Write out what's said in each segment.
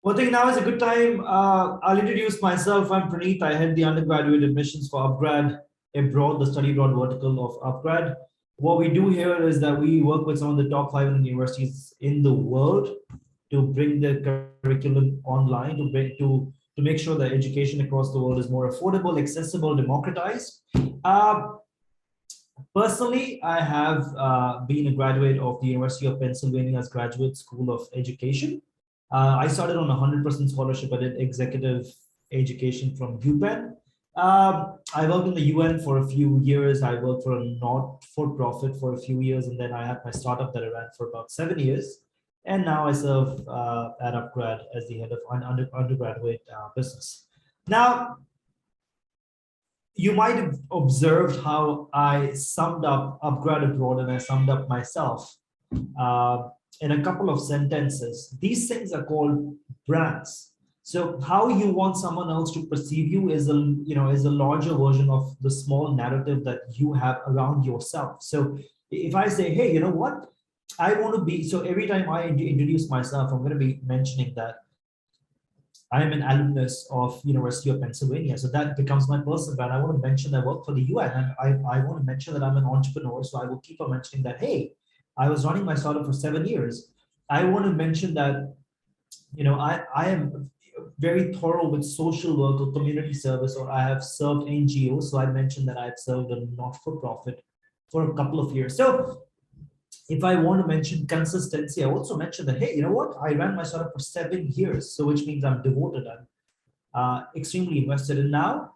Well, I think now is a good time. I'll introduce myself. I'm Pranith. I head the undergraduate admissions for upGrad abroad, the study abroad vertical of upGrad. What we do here is that we work with some of the top 500 universities in the world to bring the curriculum online, to make sure that education across the world is more affordable, accessible, democratized. Uh, Personally, I have been a graduate of the University of Pennsylvania's Graduate School of Education. I started on a 100% scholarship. I did executive education from UPenn. I worked in the UN for a few years. I worked for a not-for-profit for a few years, and then I had my startup that I ran for about 7 years. And now I serve at upGrad as the head of undergraduate business. Now, you might have observed how I summed up upGrad abroad and I summed up myself in a couple of sentences. These things are called brands. So how you want someone else to perceive you is a larger version of the small narrative that you have around yourself. So if I say, hey, you know what, I want to be, so every time I introduce myself, I'm going to be mentioning that I am an alumnus of University of Pennsylvania. So that becomes my personal brand. I want to mention I work for the UN, and I want to mention that I'm an entrepreneur. So I will keep on mentioning that, hey, I was running my startup for 7 years. I want to mention that, I am very thorough with social work or community service, or I have served NGOs. So I mentioned that I've served a not-for-profit for a couple of years. So if I want to mention consistency, I also mention that, hey, you know what? I ran my startup for 7 years, so which means I'm devoted. I'm extremely invested. And now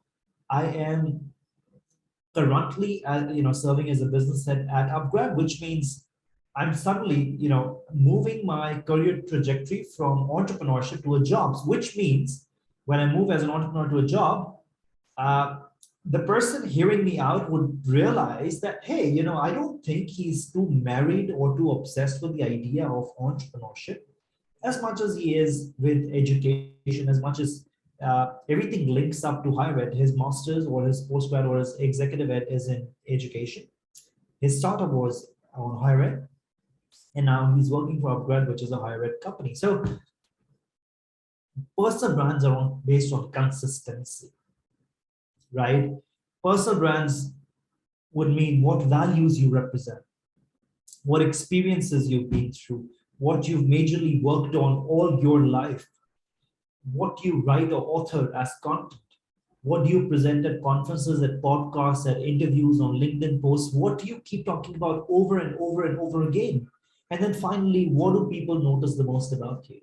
I am currently, serving as a business head at upGrad, which means I'm suddenly, moving my career trajectory from entrepreneurship to a jobs, which means when I move as an entrepreneur to a job, uh, the person hearing me out would realize that, hey, I don't think he's too married or too obsessed with the idea of entrepreneurship as much as he is with education, as much as everything links up to higher ed. His master's or his postgrad or his executive ed is in education. His startup was on higher ed, and now he's working for upGrad, which is a higher ed company. So personal brands are based on consistency, right? Personal brands would mean what values you represent, what experiences you've been through, what you've majorly worked on all your life, what you write or author as content, what do you present at conferences, at podcasts, at interviews, on LinkedIn posts, what do you keep talking about over and over and over again? And then finally, what do people notice the most about you?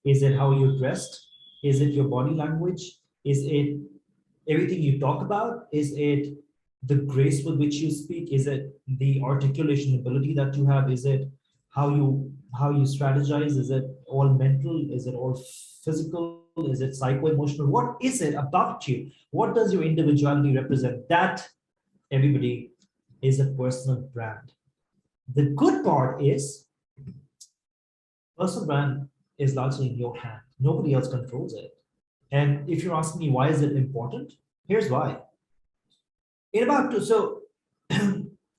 Is it how you're dressed? Is it your body language? Is it everything you talk about? Is it the grace with which you speak? Is it the articulation ability that you have? Is it how you strategize? Is it all mental? Is it all physical? Is it psycho-emotional? What is it about you? What does your individuality represent? That, everybody, is a personal brand. The good part is personal brand is largely in your hand. Nobody else controls it. And if you're asking me why is it important, here's why. In about two, so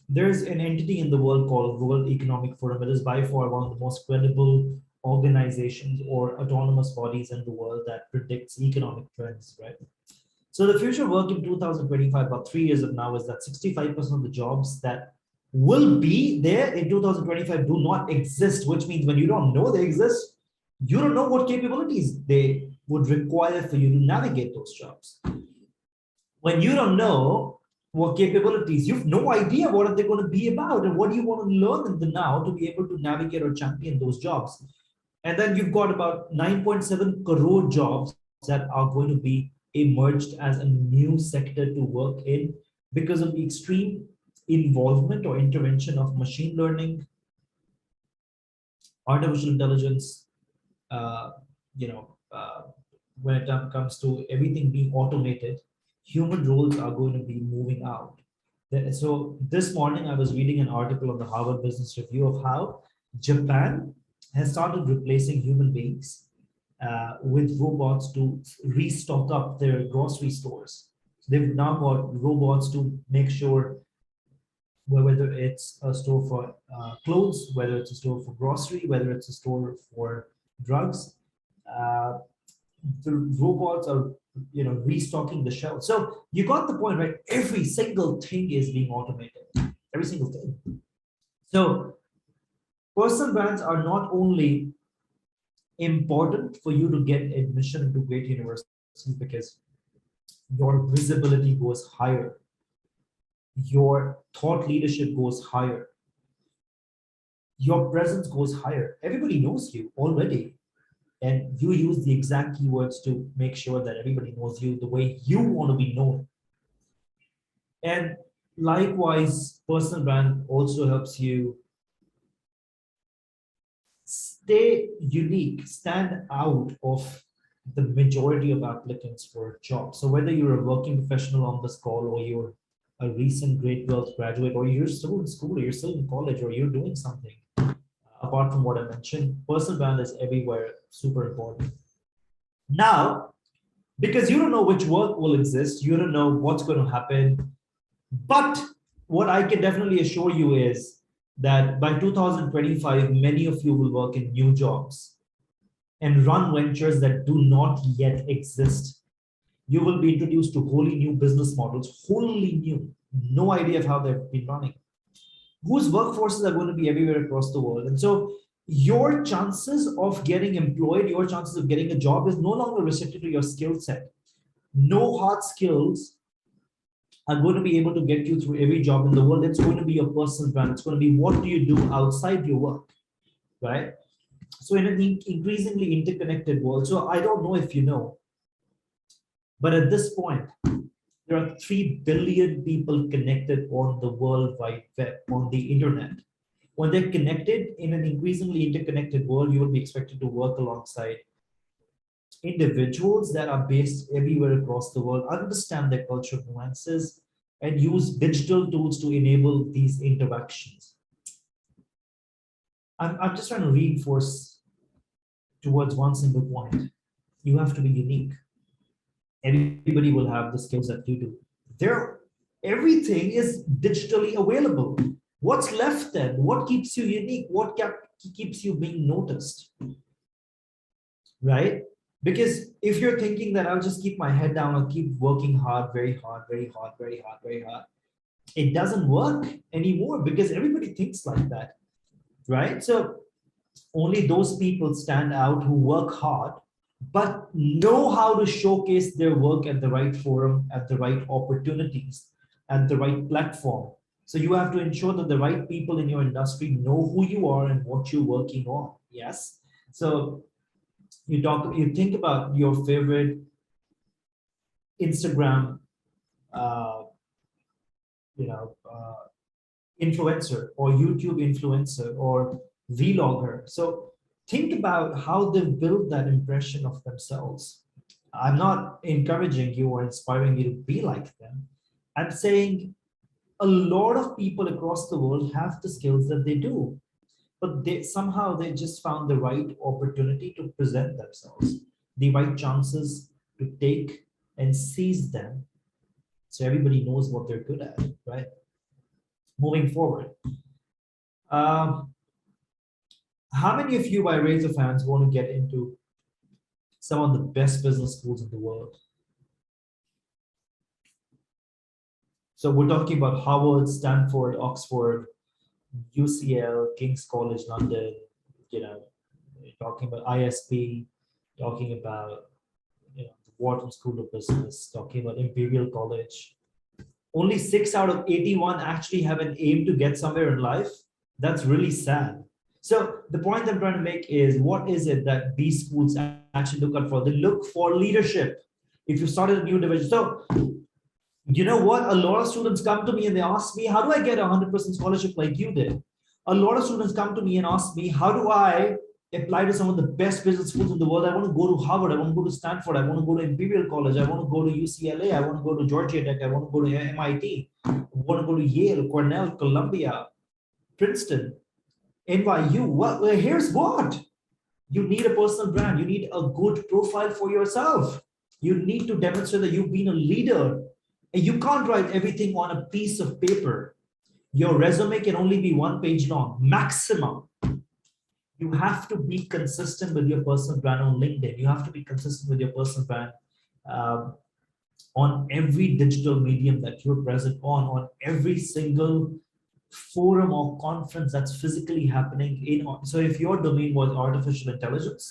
there's an entity in the world called World Economic Forum. It is by far one of the most credible organizations or autonomous bodies in the world that predicts economic trends, right? So the future of work in 2025, about 3 years of now, is that 65% of the jobs that will be there in 2025 do not exist, which means when you don't know they exist, you don't know what capabilities they would require for you to navigate those jobs. When you don't know what capabilities, you have no idea what are they going to be about and what do you want to learn in the now to be able to navigate or champion those jobs. And then you've got about 9.7 crore jobs that are going to be emerged as a new sector to work in because of the extreme involvement or intervention of machine learning, artificial intelligence, uh, you know, uh, when it comes to everything being automated, human roles are going to be moving out. So this morning I was reading an article on the Harvard Business Review of how Japan has started replacing human beings with robots to restock up their grocery stores. They've now got robots to make sure whether it's a store for clothes, whether it's a store for grocery, whether it's a store for drugs, Uh, the robots are, restocking the shelves. So you got the point, right? Every single thing is being automated. Every single thing. So personal brands are not only important for you to get admission into great universities because your visibility goes higher, your thought leadership goes higher, your presence goes higher. Everybody knows you already, and you use the exact keywords to make sure that everybody knows you the way you want to be known. And likewise, personal brand also helps you stay unique, stand out of the majority of applicants for a job. So whether you're a working professional on this call, or you're a recent grade 12 graduate, or you're still in school, or you're still in college, or you're doing something, apart from what I mentioned, personal brand is everywhere, super important. Now, because you don't know which work will exist, you don't know what's going to happen, but what I can definitely assure you is that by 2025, many of you will work in new jobs and run ventures that do not yet exist. You will be introduced to wholly new business models, wholly new, no idea of how they've been running, whose workforces are going to be everywhere across the world. And so your chances of getting employed, your chances of getting a job is no longer restricted to your skill set. No hard skills are going to be able to get you through every job in the world. It's going to be your personal brand. It's going to be what do you do outside your work, right? So in an increasingly interconnected world, so I don't know if you know, but at this point, there are 3 billion people connected on the World Wide Web, on the internet. When they're connected in an increasingly interconnected world, you will be expected to work alongside individuals that are based everywhere across the world, understand their cultural nuances, and use digital tools to enable these interactions. I'm just trying to reinforce towards one single point. You have to be unique. Everybody will have the skills that you do. Everything is digitally available. What's left then? What keeps you unique? What keeps you being noticed? Right? Because if you're thinking that I'll just keep my head down, I'll keep working hard, very hard, very hard, very hard, very hard, it doesn't work anymore because everybody thinks like that, right? So only those people stand out who work hard, but know how to showcase their work at the right forum, at the right opportunities, at the right platform. So you have to ensure that the right people in your industry know who you are and what you're working on. Yes. So you think about your favorite Instagram, uh, you know, influencer or YouTube influencer or vlogger. So think about how they've built that impression of themselves. I'm not encouraging you or inspiring you to be like them. I'm saying a lot of people across the world have the skills that they do, but they just found the right opportunity to present themselves, the right chances to take and seize them, so everybody knows what they're good at, right? Moving forward, um, how many of you, by raise of hands, want to get into some of the best business schools in the world? So we're talking about Harvard, Stanford, Oxford, UCL, King's College London, talking about ISP, talking about the Wharton School of Business, talking about Imperial College. Only 6 out of 81 actually have an aim to get somewhere in life. That's really sad. So the point I'm trying to make is, what is it that these schools actually look out for? They look for leadership. If you started a new division, so you know what? A lot of students come to me and they ask me, how do I get a 100% scholarship like you did? A lot of students come to me and ask me, how do I apply to some of the best business schools in the world? I want to go to Harvard. I want to go to Stanford. I want to go to Imperial College. I want to go to UCLA. I want to go to Georgia Tech. I want to go to MIT. I want to go to Yale, Cornell, Columbia, Princeton, NYU. Well, here's what. You need a personal brand. You need a good profile for yourself. You need to demonstrate that you've been a leader. And you can't write everything on a piece of paper. Your resume can only be 1 page long, maximum. You have to be consistent with your personal brand on LinkedIn. You have to be consistent with your personal brand um, on every digital medium that you're present on every single forum or conference that's physically happening in. So if your domain was artificial intelligence,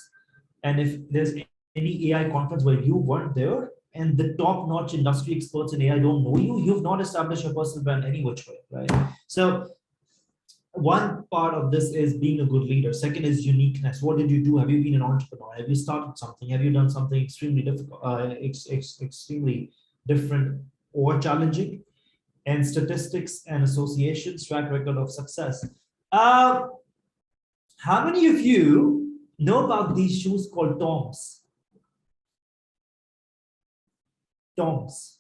and if there's any AI conference where you weren't there, and the top-notch industry experts in AI don't know you, you've not established your personal brand any which way, right? So one part of this is being a good leader. Second is uniqueness. What did you do? Have you been an entrepreneur? Have you started something? Have you done something extremely difficult, extremely different or challenging? And statistics and associations, track record of success. Uh, how many of you know about these shoes called Toms? Toms,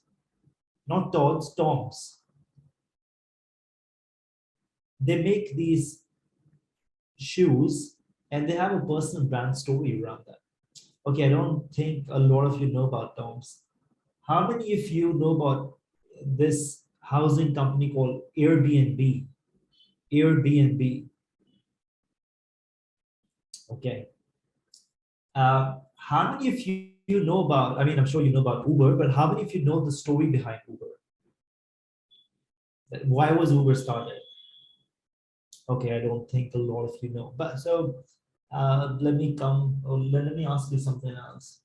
not Tods, Toms. They make these shoes and they have a personal brand story around that. Okay, I don't think a lot of you know about Toms. How many of you know about this housing company called Airbnb? Airbnb. Okay. How many of you know about, I mean, I'm sure you know about Uber, but how many of you know the story behind Uber? Why was Uber started? Okay, I don't think a lot of you know. But so let me ask you something else.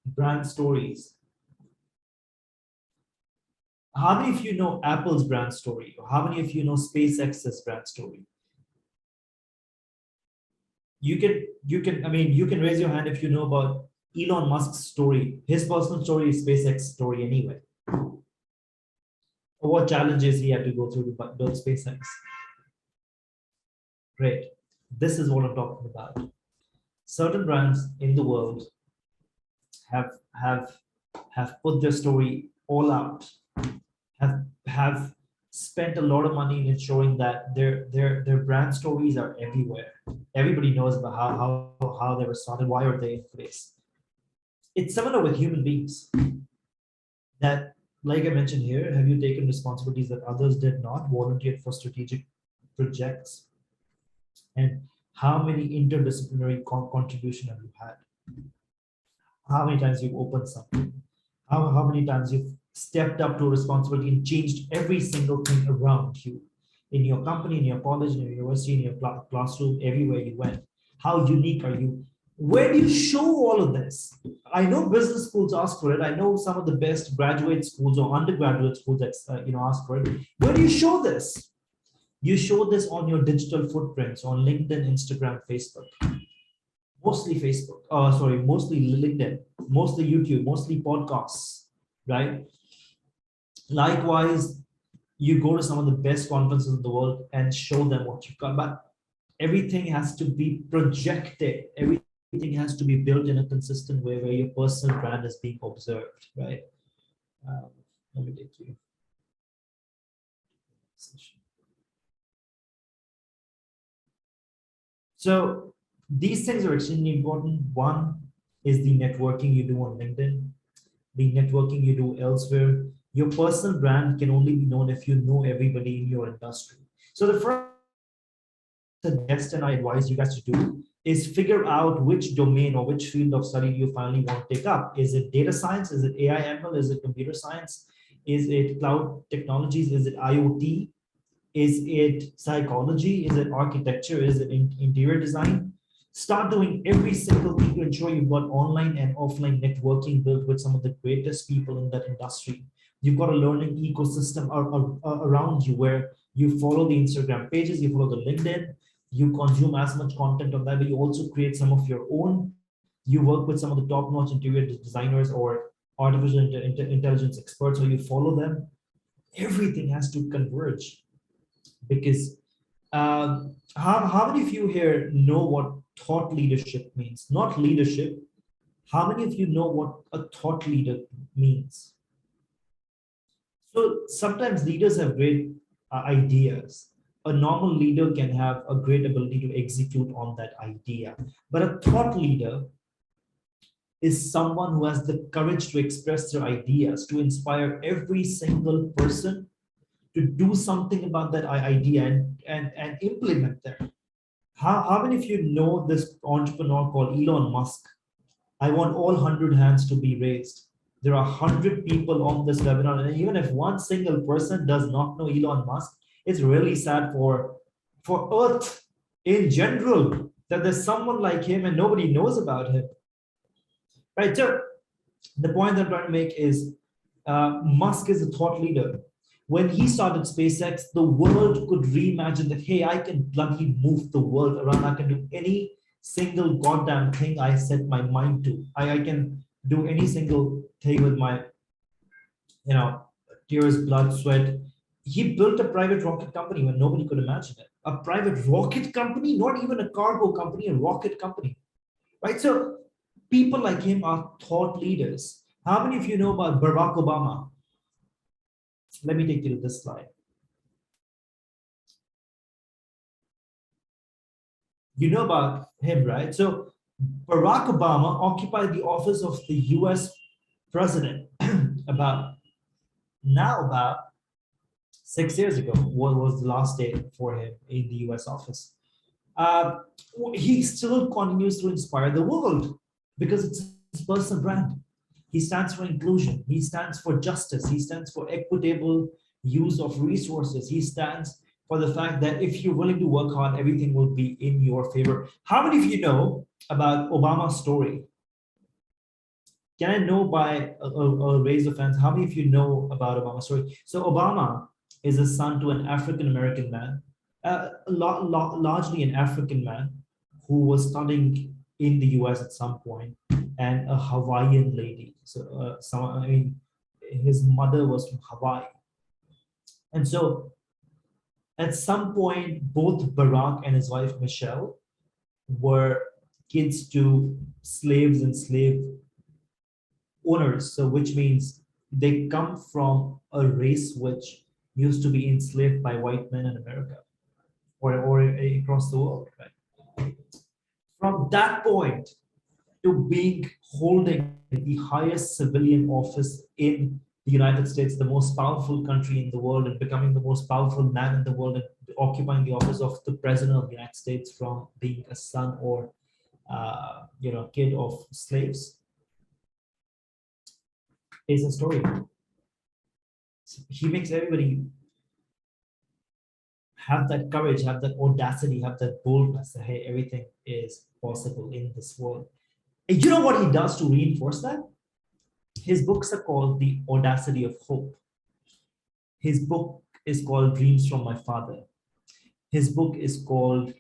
Brand stories. How many of you know Apple's brand story? How many of you know SpaceX's brand story? I mean, you can raise your hand if you know about Elon Musk's story. His personal story is SpaceX story anyway. What challenges he had to go through to build SpaceX. Great. This is what I'm talking about. Certain brands in the world have put their story all out, have spent a lot of money in ensuring that their brand stories are everywhere. Everybody knows about how they were started, why are they in place. It's similar with human beings. That, like I mentioned here, have you taken responsibilities that others did not, volunteered for strategic projects, and how many interdisciplinary contribution have you had? How many times you've opened something? How many times you've stepped up to a responsibility and changed every single thing around you, in your company, in your college, in your university, in your classroom, everywhere you went? How unique are you? Where do you show all of this? I know business schools ask for it. I know some of the best graduate schools or undergraduate schools that ask for it. Where do you show this? You show this on your digital footprints on LinkedIn, Instagram, Facebook. Mostly Facebook. Mostly LinkedIn, mostly YouTube, mostly podcasts, right? Likewise, you go to some of the best conferences in the world and show them what you've got. But everything has to be projected. Everything has to be built in a consistent way where your personal brand is being observed, right? Let me take you. So these things are extremely important. One is the networking you do on LinkedIn, the networking you do elsewhere. Your personal brand can only be known if you know everybody in your industry. So the first suggest and I advise you guys to do is figure out which domain or which field of study you finally want to take up. Is it data science? Is it AI ML? Is it computer science? Is it cloud technologies? Is it IoT? Is it psychology? Is it architecture? Is it interior design? Start doing every single thing to ensure you've got online and offline networking built with some of the greatest people in that industry. You've got a learning ecosystem around you where you follow the Instagram pages, you follow the LinkedIn, you consume as much content on that, but you also create some of your own. You work with some of the top-notch interior designers or artificial intelligence experts, or you follow them. Everything has to converge because how many of you here know what thought leadership means? Not leadership. How many of you know what a thought leader means? So sometimes leaders have great ideas. A normal leader can have a great ability to execute on that idea. But a thought leader is someone who has the courage to express their ideas, to inspire every single person to do something about that idea and implement them. How many of you know this entrepreneur called Elon Musk? I want all 100 hands to be raised. There are 100 people on this webinar, and even if one single person does not know Elon Musk, it's really sad for Earth in general that there's someone like him and nobody knows about him. Right? So the point that I'm trying to make is Musk is a thought leader. When he started SpaceX, the world could reimagine that, hey, I can bloody move the world around. I can do any single goddamn thing I set my mind to. I can do any single thing with my, tears, blood, sweat. He built a private rocket company when nobody could imagine it. A private rocket company, not even a cargo company, a rocket company, right? So people like him are thought leaders. How many of you know about Barack Obama? Let me take you to this slide. You know about him, right? So Barack Obama occupied the office of the US president about 6 years ago. What was the last day for him in the US office? He still continues to inspire the world because it's his personal brand. He stands for inclusion. He stands for justice. He stands for equitable use of resources. He stands for the fact that if you're willing to work hard, everything will be in your favor. How many of you know about Obama's story? Can I know by a raise of hands? How many of you know about Obama's story? So Obama is a son to an African-American man, largely an African man who was studying in the US at some point, and a Hawaiian lady. So, his mother was from Hawaii. And so at some point, both Barack and his wife, Michelle, were kids to slaves and slave owners. So which means they come from a race which used to be enslaved by white men in America or across the world, right? From that point to being holding the highest civilian office in the United States, the most powerful country in the world, and becoming the most powerful man in the world, and occupying the office of the president of the United States from being a son or kid of slaves, is a story. He makes everybody have that courage, have that audacity, have that boldness that, hey, everything is possible in this world. And you know what he does to reinforce that? His books are called The Audacity of Hope. His book is called Dreams from My Father. His book is called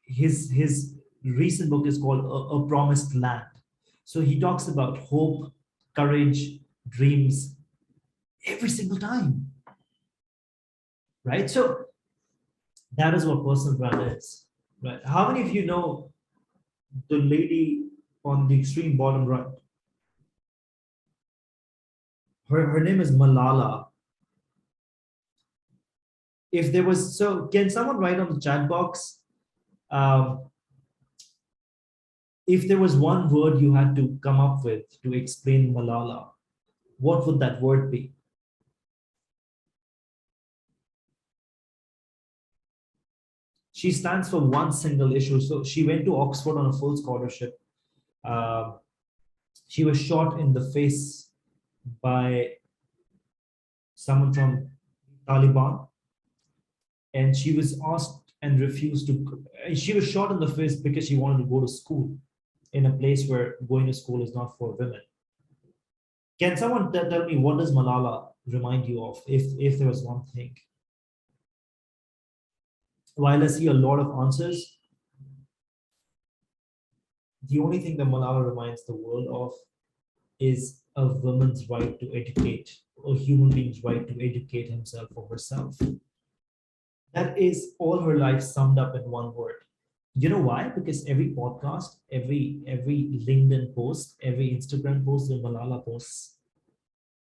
his recent book is called A Promised Land. So he talks about hope, courage, dreams every single time, right? So that is what personal brand is, right? How many of you know the lady on the extreme bottom right? Her name is Malala. If there was, so can someone write on the chat box, if there was one word you had to come up with to explain Malala, what would that word be? She stands for one single issue. So she went to Oxford on a full scholarship. She was shot in the face by someone from Taliban, and she was asked and refused to. She was shot in the face because she wanted to go to school in a place where going to school is not for women. Can someone tell me, what does Malala remind you of, if there was one thing? While I see a lot of answers, the only thing that Malala reminds the world of is a woman's right to educate, a human being's right to educate himself or herself. That is all her life summed up in one word. You know why? Because every podcast, every LinkedIn post, every Instagram post that Malala posts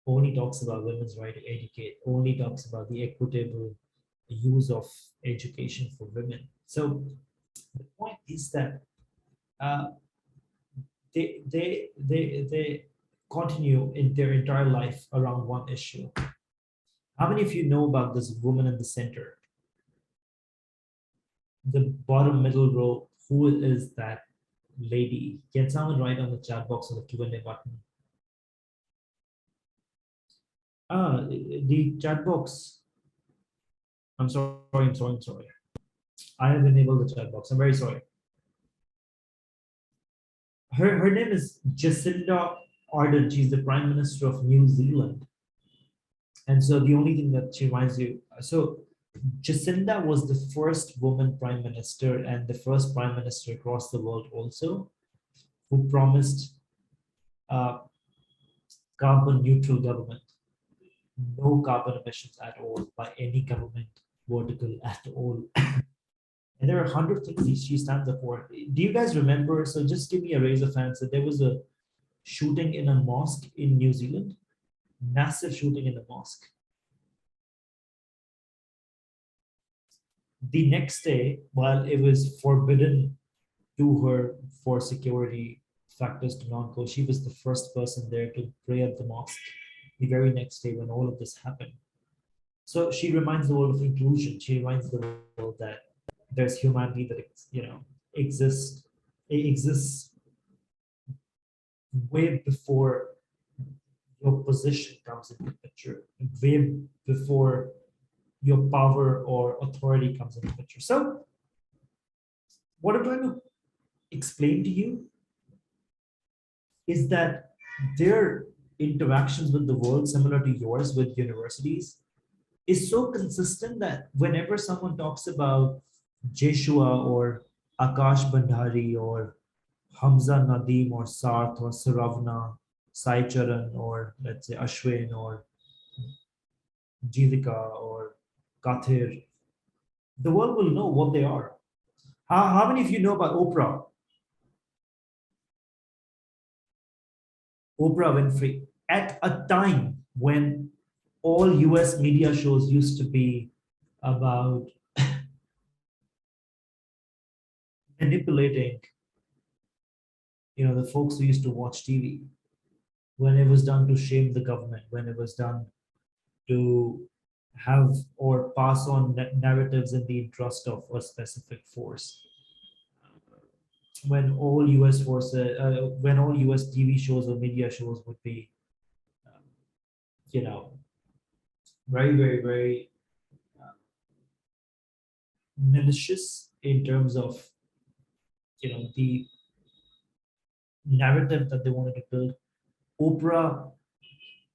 only talks about women's right to educate, only talks about the equitable use of education for women. So the point is that they continue in their entire life around one issue. How many of you know about this woman in the center? The bottom middle row, who is that lady? Can someone write on the chat box or the Q&A button? The chat box. I'm sorry. I have enabled the chat box. I'm very sorry. Her name is Jacinda Ardern. She's the Prime Minister of New Zealand. And so the only thing that she reminds you, so Jacinda was the first woman prime minister and the first prime minister across the world also, who promised carbon neutral government, no carbon emissions at all by any government vertical at all. And there are 100 things she stands up for. Do you guys remember? So just give me a raise of hands that there was a shooting in a mosque in New Zealand, massive shooting in the mosque. The next day, while it was forbidden to her for security factors to not go, she was the first person there to pray at the mosque the very next day when all of this happened. So she reminds the world of inclusion. She reminds the world that there's humanity that exists. It exists way before your position comes into the picture, way before your power or authority comes into the picture. So what I'm trying to explain to you is that their interactions with the world, similar to yours with universities, is so consistent that whenever someone talks about Jeshua or Akash Bandhari or Hamza Nadeem or Sarth or Saravna, Sai Charan or let's say Ashwin or Jivika or Kathir, the world will know what they are. How many of you know about Oprah? Oprah Winfrey, at a time when all US media shows used to be about manipulating, the folks who used to watch TV, when it was done to shame the government, when it was done to have or pass on narratives in the interest of a specific force. When all US forces, when all US TV shows or media shows would be, very, very, very malicious in terms of, the narrative that they wanted to build. Oprah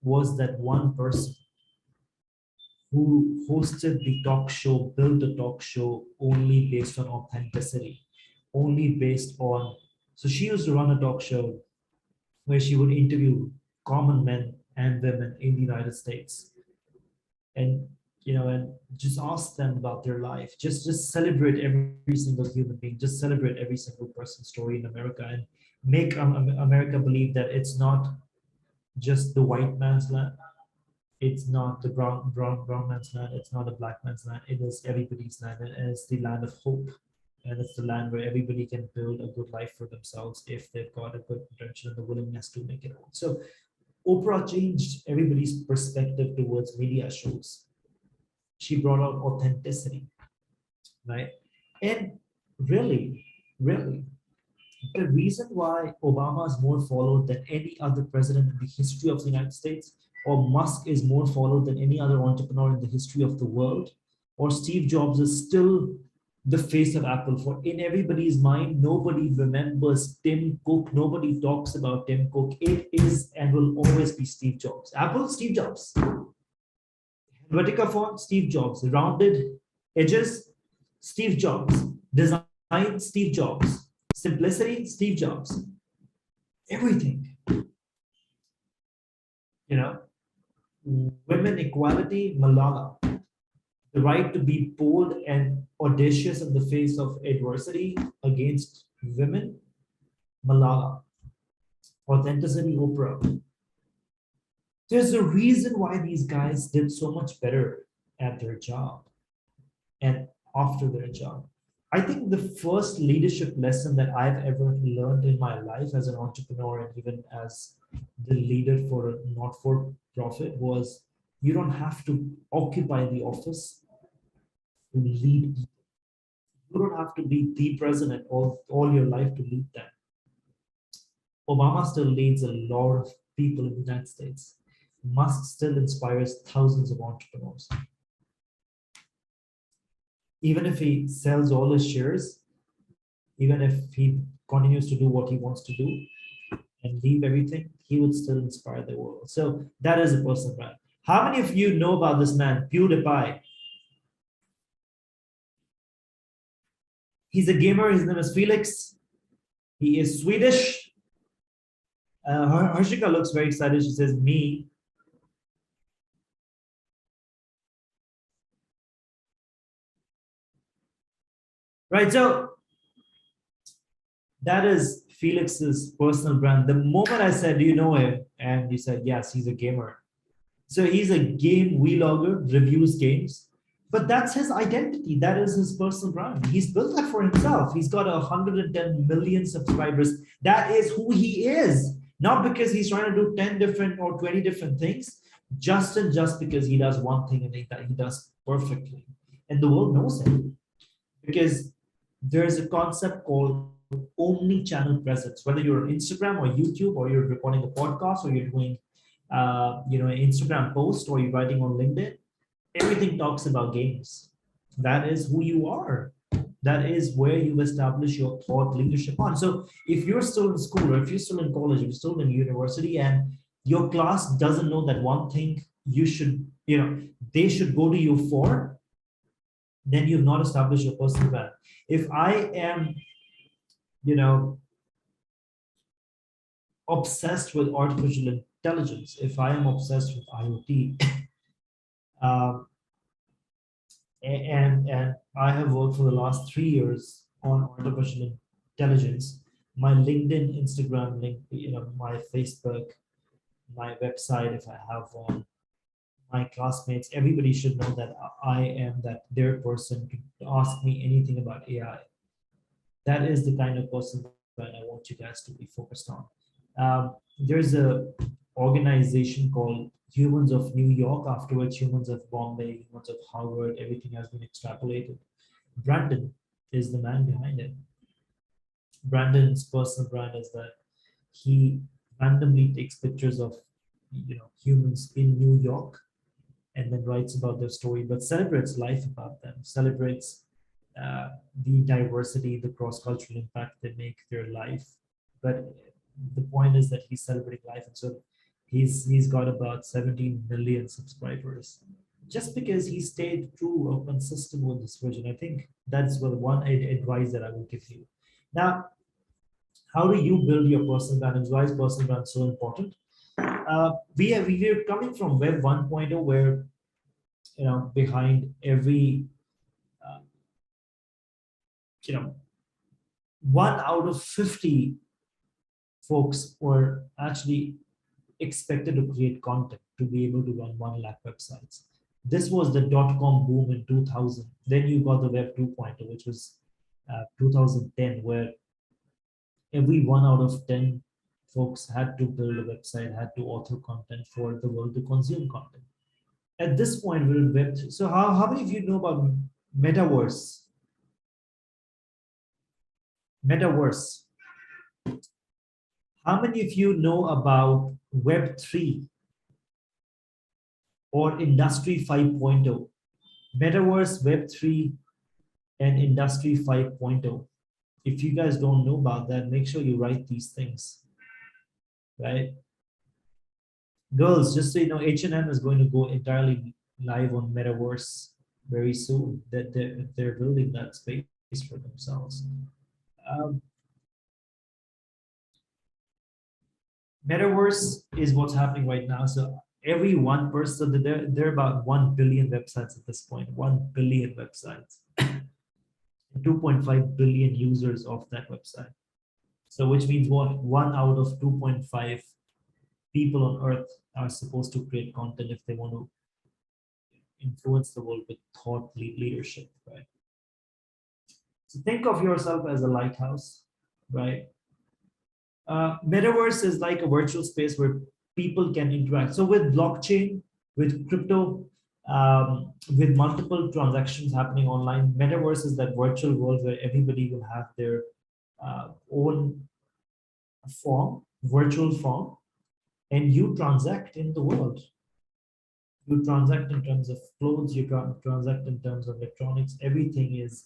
was that one person who hosted the talk show, built a talk show only based on authenticity, only based on, so she used to run a talk show where she would interview common men and women in the United States. And and just ask them about their life. Just celebrate every single human being. Just celebrate every single person's story in America and make America believe that it's not just the white man's land. It's not the brown man's land. It's not the black man's land. It is everybody's land, and it's the land of hope. And it's the land where everybody can build a good life for themselves if they've got a good intention and the willingness to make it out. So Oprah changed everybody's perspective towards media shows. She brought out authenticity, right? And really, the reason why Obama is more followed than any other president in the history of the United States, or Musk is more followed than any other entrepreneur in the history of the world, or Steve Jobs is still the face of Apple. For in everybody's mind, nobody remembers Tim Cook. Nobody talks about Tim Cook. It is and will always be Steve Jobs. Apple, Steve Jobs. Vertica font, Steve Jobs. Rounded edges, Steve Jobs. Design, Steve Jobs. Simplicity, Steve Jobs. Everything. Women equality, Malala. The right to be bold and audacious in the face of adversity against women, Malala. Authenticity, Oprah. There's a reason why these guys did so much better at their job and after their job. I think the first leadership lesson that I've ever learned in my life as an entrepreneur and even as the leader for a not-for-profit was you don't have to occupy the office to lead people. You don't have to be the president all your life to lead them. Obama still leads a lot of people in the United States. Musk still inspires thousands of entrepreneurs. Even if he sells all his shares, even if he continues to do what he wants to do and leave everything, he would still inspire the world. So that is a personal brand. How many of you know about this man, PewDiePie? He's a gamer. His name is Felix. He is Swedish. Harshika looks very excited. She says, me. Right, so that is Felix's personal brand. The moment I said, do you know him? And he said, yes, he's a gamer. So he's a game vlogger, reviews games, but that's his identity. That is his personal brand. He's built that for himself. He's got 110 million subscribers. That is who he is. Not because he's trying to do 10 different or 20 different things, just because he does one thing and he does perfectly. And the world knows him because there's a concept called Omni-Channel presence. Whether you're on Instagram or YouTube, or you're recording a podcast, or you're doing an Instagram post, or you're writing on LinkedIn, everything talks about games. That is who you are. That is where you establish your thought leadership on. So if you're still in school, or if you're still in college, if you're still in university, and your class doesn't know that one thing you should, they should go to you for, then you've not established your personal brand. If I am, obsessed with artificial intelligence, if I am obsessed with IoT, um, and I have worked for the last 3 years on artificial intelligence, my LinkedIn, Instagram link, my Facebook, my website, if I have one, my classmates, everybody should know that I am their person to ask me anything about AI. That is the kind of person that I want you guys to be focused on. There's a organization called Humans of New York, afterwards Humans of Bombay, Humans of Harvard, everything has been extrapolated. Brandon is the man behind it. Brandon's personal brand is that he randomly takes pictures of humans in New York and then writes about their story, but celebrates life about them, celebrates the diversity, the cross-cultural impact they make their life. But the point is that he's celebrating life, and so he's got about 17 million subscribers just because he stayed true or consistent with this vision. I think that's one advice that I will give you. Now, how do you build your personal brand, and why is personal brand so important? We are coming from Web 1.0, where behind every uh, you know 1 out of 50 folks were actually expected to create content to be able to run 1 lakh websites. This was the dot-com boom in 2000. Then you got the Web 2.0, which was 2010, where every 1 out of 10 folks had to build a website, had to author content for the world to consume content. At this point, we're in Web 3. So how many of you know about metaverse? Metaverse. How many of you know about Web 3 or Industry 5.0? Metaverse, Web 3, and Industry 5.0. If you guys don't know about that, make sure you write these things, right? Girls, just so you know, H&M is going to go entirely live on Metaverse very soon. That they're building that space for themselves. Metaverse is what's happening right now. So every one person, there are about 1 billion websites at this point, 1 billion websites, 2.5 billion users of that website. So which means what? 1 out of 2.5 people on earth are supposed to create content if they want to influence the world with thought leadership, right? So think of yourself as a lighthouse, right? Metaverse is like a virtual space where people can interact. So with blockchain, with crypto, with multiple transactions happening online, metaverse is that virtual world where everybody will have their own form, virtual form, and you transact in the world. You transact in terms of clothes, you transact in terms of electronics, everything is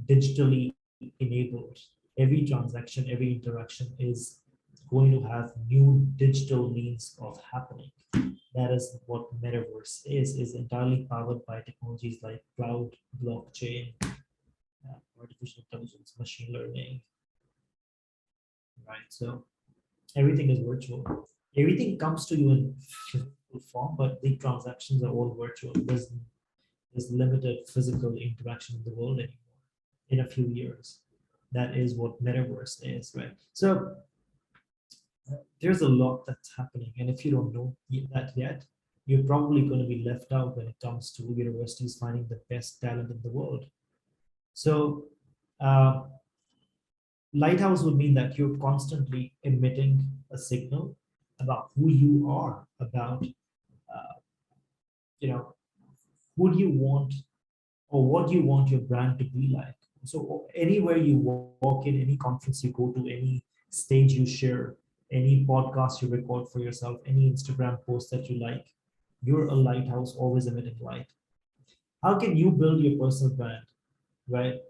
digitally enabled. Every transaction, every interaction is going to have new digital means of happening. That is what metaverse is entirely powered by technologies like cloud, blockchain, artificial intelligence, machine learning, right? So everything is virtual. Everything comes to you in physical form, but the transactions are all virtual. There's limited physical interaction in the world anymore in a few years. That is what metaverse is, right? So there's a lot that's happening, and if you don't know that yet, you're probably going to be left out when it comes to universities finding the best talent in the world. So uh, lighthouse would mean that you're constantly emitting a signal about who you are, about you know who do you want or what do you want your brand to be like. So anywhere you walk in, any conference you go to, any stage you share, any podcast you record for yourself, any Instagram post that you like, you're a lighthouse always emitting light. How can you build your personal brand, right?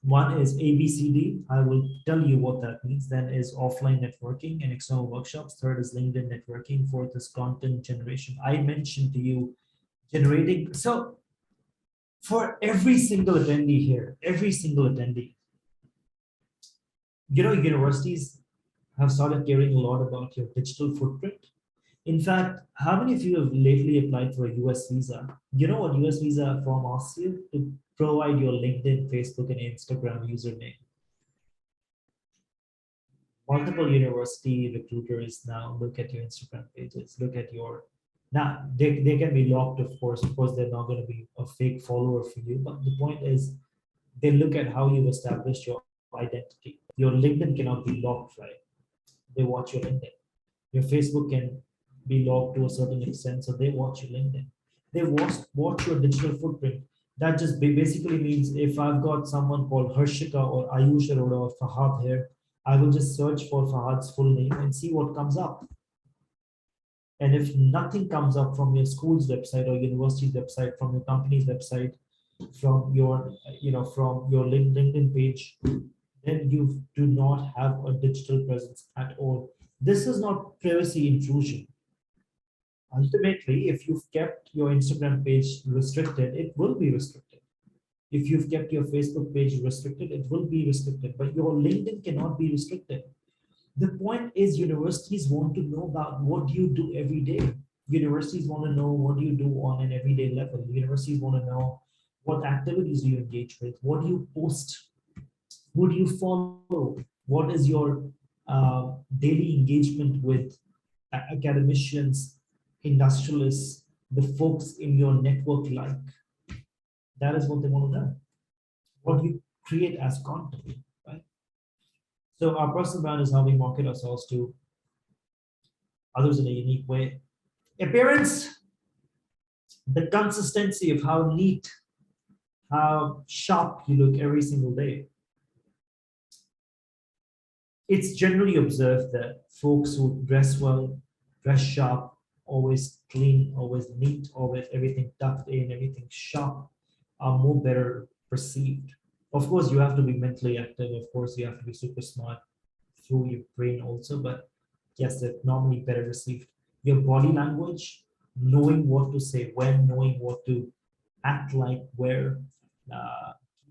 One is ABCD. I will tell you what that means. Then is offline networking and external workshops. Third is LinkedIn networking. Fourth is content generation. I mentioned to you generating. So for every single attendee here, every single attendee, universities have started caring a lot about your digital footprint. In fact, how many of you have lately applied for a US visa? You know what US visa form asks you? To provide your LinkedIn, Facebook, and Instagram username. Multiple university recruiters now look at your Instagram pages, look at your now they can be locked, of course they're not going to be a fake follower for you, but the point is they look at how you established your identity. Your LinkedIn cannot be locked, right? They watch your LinkedIn. Your Facebook can be locked to a certain extent, so they watch your LinkedIn. They watch your digital footprint. That just basically means if I've got someone called Harshika or Ayush Arora or Fahad here, I will just search for Fahad's full name and see what comes up. And if nothing comes up from your school's website or university's website, from your company's website, from your from your LinkedIn page, then you do not have a digital presence at all. This is not privacy intrusion. Ultimately, if you've kept your Instagram page restricted, it will be restricted. If you've kept your Facebook page restricted, it will be restricted, but your LinkedIn cannot be restricted. The point is universities want to know about what you do every day. Universities want to know what you do on an everyday level. Universities want to know what activities you engage with, what do you post, who do you follow, what is your daily engagement with academicians, industrialists, the folks in your network like. That is what they want to know. What you create as content, right? So our personal brand is how we market ourselves to others in a unique way. Appearance, the consistency of how neat, how sharp you look every single day. It's generally observed that folks who dress well, dress sharp, always clean, always neat, always everything tucked in, everything sharp, are more better perceived. Of course, you have to be mentally active. Of course, you have to be super smart through your brain also, but yes, they're normally better received. Your body language, knowing what to say when, knowing what to act like where,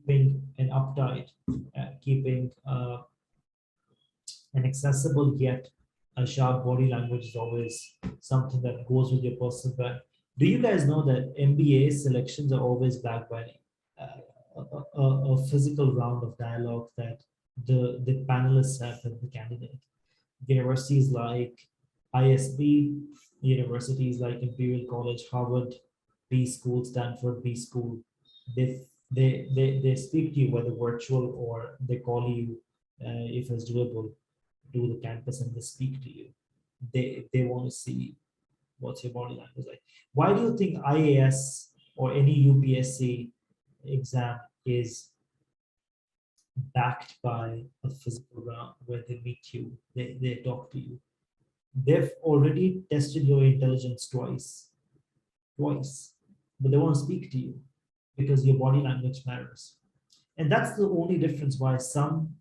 keeping an uptight, keeping an accessible yet a sharp body language is always something that goes with your personal brand. Do you guys know that MBA selections are always backed by a physical round of dialogue that the panelists have with the candidate? Universities like ISB, universities like Imperial College, Harvard B School, Stanford B School, they They speak to you, whether virtual or they call you, if it's doable, to the campus, and they speak to you. They want to see what's your body language like. Why do you think IAS or any UPSC exam is backed by a physical round where they meet you, they talk to you? They've already tested your intelligence twice, but they want to speak to you because your body language matters. And that's the only difference why some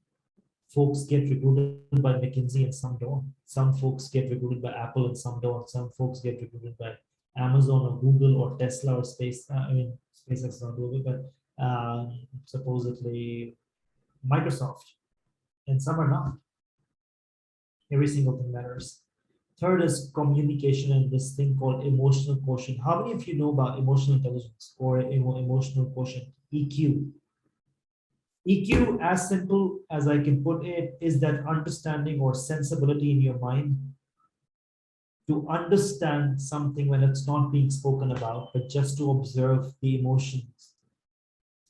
folks get recruited by McKinsey and some don't. Some folks get recruited by Apple and some don't. Some folks get recruited by Amazon or Google or Tesla or SpaceX is not Google, but supposedly Microsoft, and some are not. Every single thing matters. Third is communication and this thing called emotional quotient. How many of you know about emotional intelligence or emotional quotient, EQ? EQ, as simple as I can put it, is that understanding or sensibility in your mind to understand something when it's not being spoken about, but just to observe the emotions,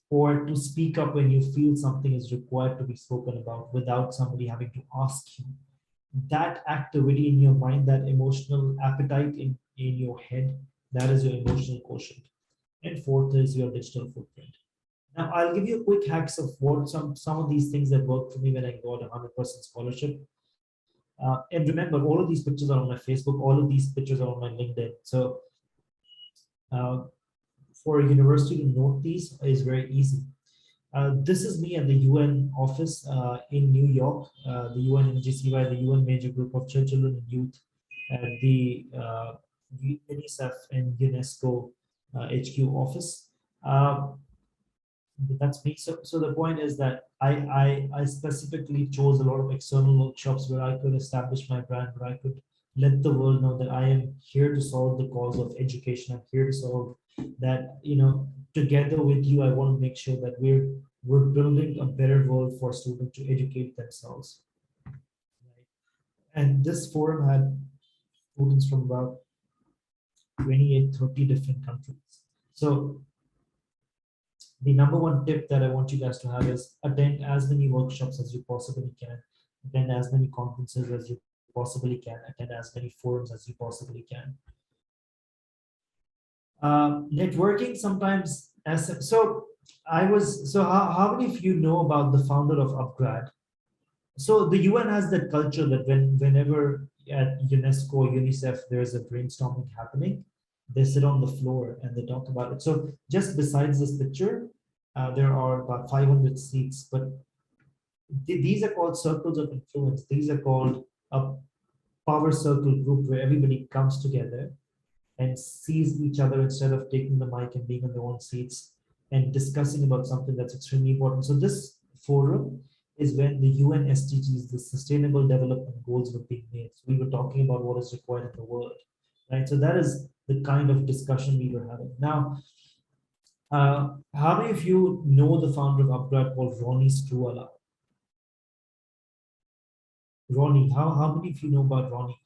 or to speak up when you feel something is required to be spoken about without somebody having to ask you. That activity in your mind, that emotional appetite in your head, that is your emotional quotient. And fourth is your digital footprint. Now, I'll give you quick hacks of what some of these things that worked for me when I got a 100% scholarship. And remember, all of these pictures are on my Facebook. All of these pictures are on my LinkedIn. So for a university to note these is very easy. This is me at the UN office in New York, the UN NGCY, the UN Major Group of Children and Youth, at the UNICEF and UNESCO HQ office. That's me. So the point is that I specifically chose a lot of external workshops where I could establish my brand, where I could let the world know that I am here to solve the cause of education. I'm here to solve that, together with you, I want to make sure that we're building a better world for students to educate themselves. Right? And this forum had students from about 28, 30 different countries. So the number one tip that I want you guys to have is attend as many workshops as you possibly can, attend as many conferences as you possibly can, attend as many forums as you possibly can. Networking sometimes, how many of you know about the founder of upGrad? So the UN has that culture that whenever at UNESCO, UNICEF, there's a brainstorming happening, they sit on the floor and they talk about it. So just besides this picture, there are about 500 seats, but these are called circles of influence. These are called a power circle group where everybody comes together and sees each other instead of taking the mic and being on their own seats and discussing about something that's extremely important. So this forum is when the UN SDGs, the Sustainable Development Goals, were being made. So we were talking about what is required in the world, right? So that is the kind of discussion we were having. Now, how many of you know the founder of upGrad called Ronnie Struala? Ronnie, how many of you know about Ronnie?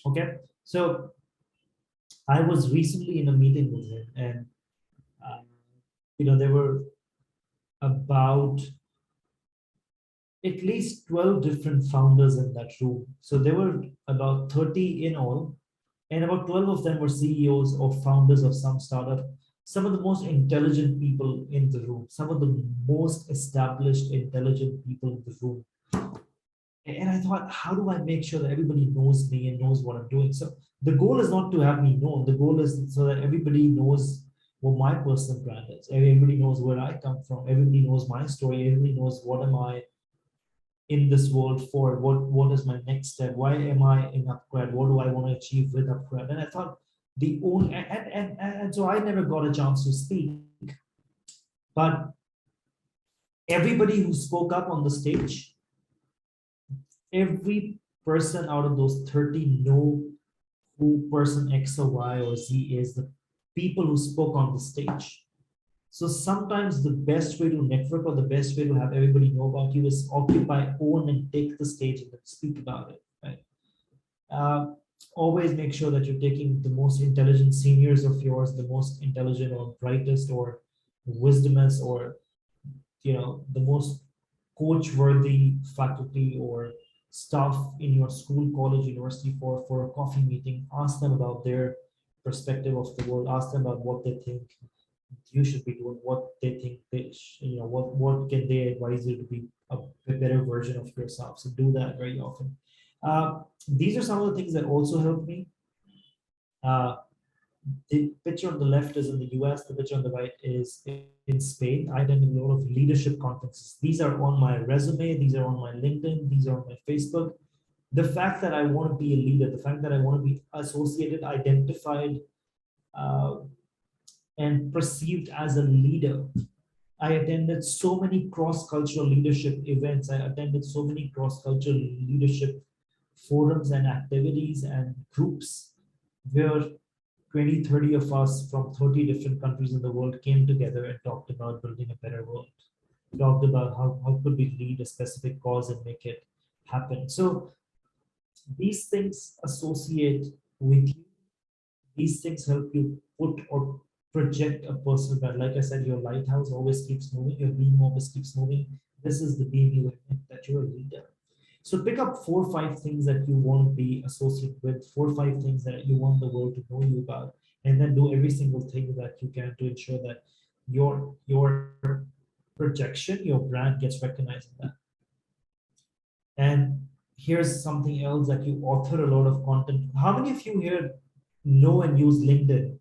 Okay, so I was recently in a meeting with him, and there were about at least 12 different founders in that room. So there were about 30 in all, and about 12 of them were CEOs or founders of some startup. Some of the most intelligent people in the room, some of the most established, intelligent people in the room. And I thought, how do I make sure that everybody knows me and knows what I'm doing? So the goal is not to have me known. The goal is so that everybody knows what my personal brand is. Everybody knows where I come from. Everybody knows my story. Everybody knows what am I in this world for? What is my next step? Why am I in upGrad? What do I want to achieve with upGrad? And I thought and so I never got a chance to speak, but everybody who spoke up on the stage, every person out of those 30 know who person X or Y or Z is, the people who spoke on the stage. So sometimes the best way to network or the best way to have everybody know about you is occupy, own, and take the stage and speak about it. Right? always make sure that you're taking the most intelligent seniors of yours, the most intelligent or brightest or wisdomous or the most coach-worthy faculty or staff in your school, college, university for a coffee meeting. Ask them about their perspective of the world. Ask them about what they think you should be doing, what they think what can they advise you to be a better version of yourself. So do that very often. These are some of the things that also help me. Uh, the picture on the left is in the US, the picture on the right is in Spain. I attended a lot of leadership conferences. These are on my resume, these are on my LinkedIn, these are on my Facebook. The fact that I want to be a leader, the fact that I want to be associated, identified, uh, and perceived as a leader. I attended so many cross-cultural leadership events. I attended so many cross-cultural leadership forums and activities and groups where 20, 30 of us from 30 different countries in the world came together and talked about building a better world. Talked about how could we lead a specific cause and make it happen. So these things associate with you. These things help you put or project a personal brand. Like I said, your lighthouse always keeps moving, your beam always keeps moving. This is the beam you admit that you're a leader. So pick up 4 or 5 things that you want to be associated with, 4 or 5 things that you want the world to know you about, and then do every single thing that you can to ensure that your projection, your brand gets recognized in that. And here's something else that you author a lot of content. How many of you here know and use LinkedIn?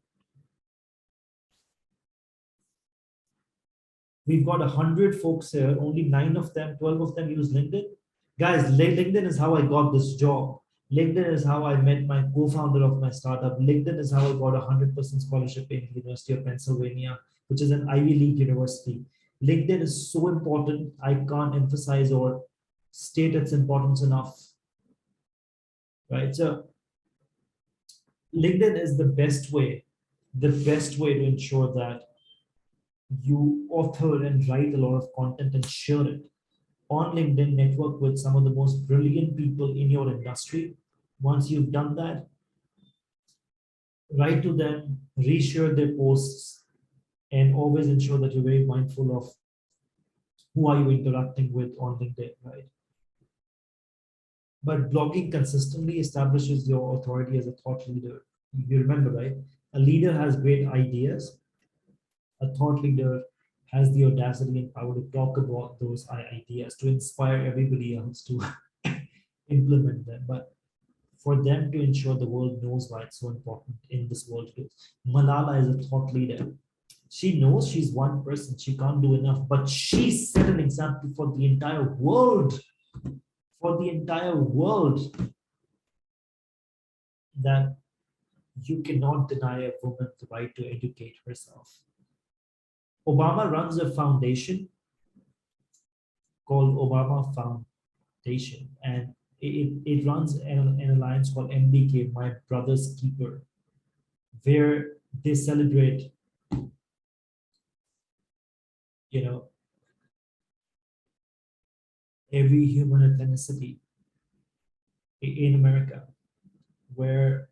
We've got 100 folks here, only 9 of them, 12 of them use LinkedIn. Guys, LinkedIn is how I got this job. LinkedIn is how I met my co-founder of my startup. LinkedIn is how I got a 100% scholarship in the University of Pennsylvania, which is an Ivy League university. LinkedIn is so important. I can't emphasize or state its importance enough. Right? So LinkedIn is the best way to ensure that you author and write a lot of content and share it. On LinkedIn, network with some of the most brilliant people in your industry. Once you've done that, write to them, reshare their posts, and always ensure that you're very mindful of who are you interacting with on LinkedIn, right? But blogging consistently establishes your authority as a thought leader. You remember, right? A leader has great ideas. A thought leader has the audacity and power to talk about those ideas, to inspire everybody else to implement them. But for them to ensure the world knows why it's so important in this world too. Malala is a thought leader. She knows she's one person, she can't do enough, but she set an example for the entire world, that you cannot deny a woman the right to educate herself. Obama runs a foundation called Obama Foundation, and it runs an alliance called MBK, My Brother's Keeper, where they celebrate, every human ethnicity in America, where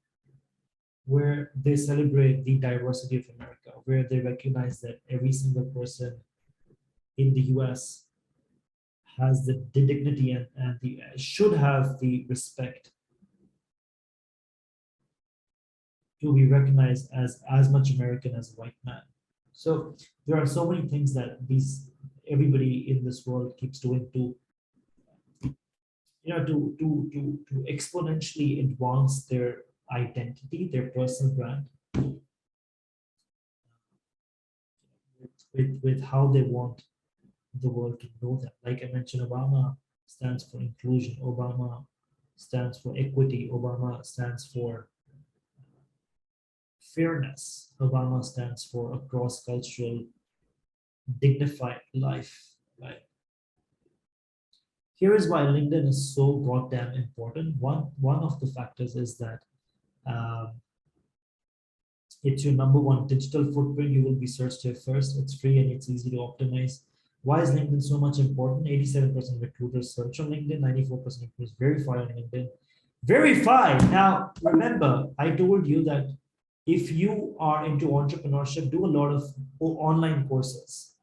they celebrate the diversity of America, where they recognize that every single person in the US has the dignity and should have the respect to be recognized as much American as a white man. So there are so many things that everybody in this world keeps doing to exponentially advance their identity, their personal brand, with how they want the world to know them. Like I mentioned, Obama stands for inclusion. Obama stands for equity. Obama stands for fairness. Obama stands for a cross-cultural, dignified life. Right. Here is why LinkedIn is so goddamn important. One of the factors is that it's your number one digital footprint. You will be searched here first. It's free and it's easy to optimize. Why is LinkedIn so much important? 87% recruiters search on LinkedIn, 94% recruiters verify on LinkedIn. Verify. Now, remember, I told you that if you are into entrepreneurship, do a lot of online courses.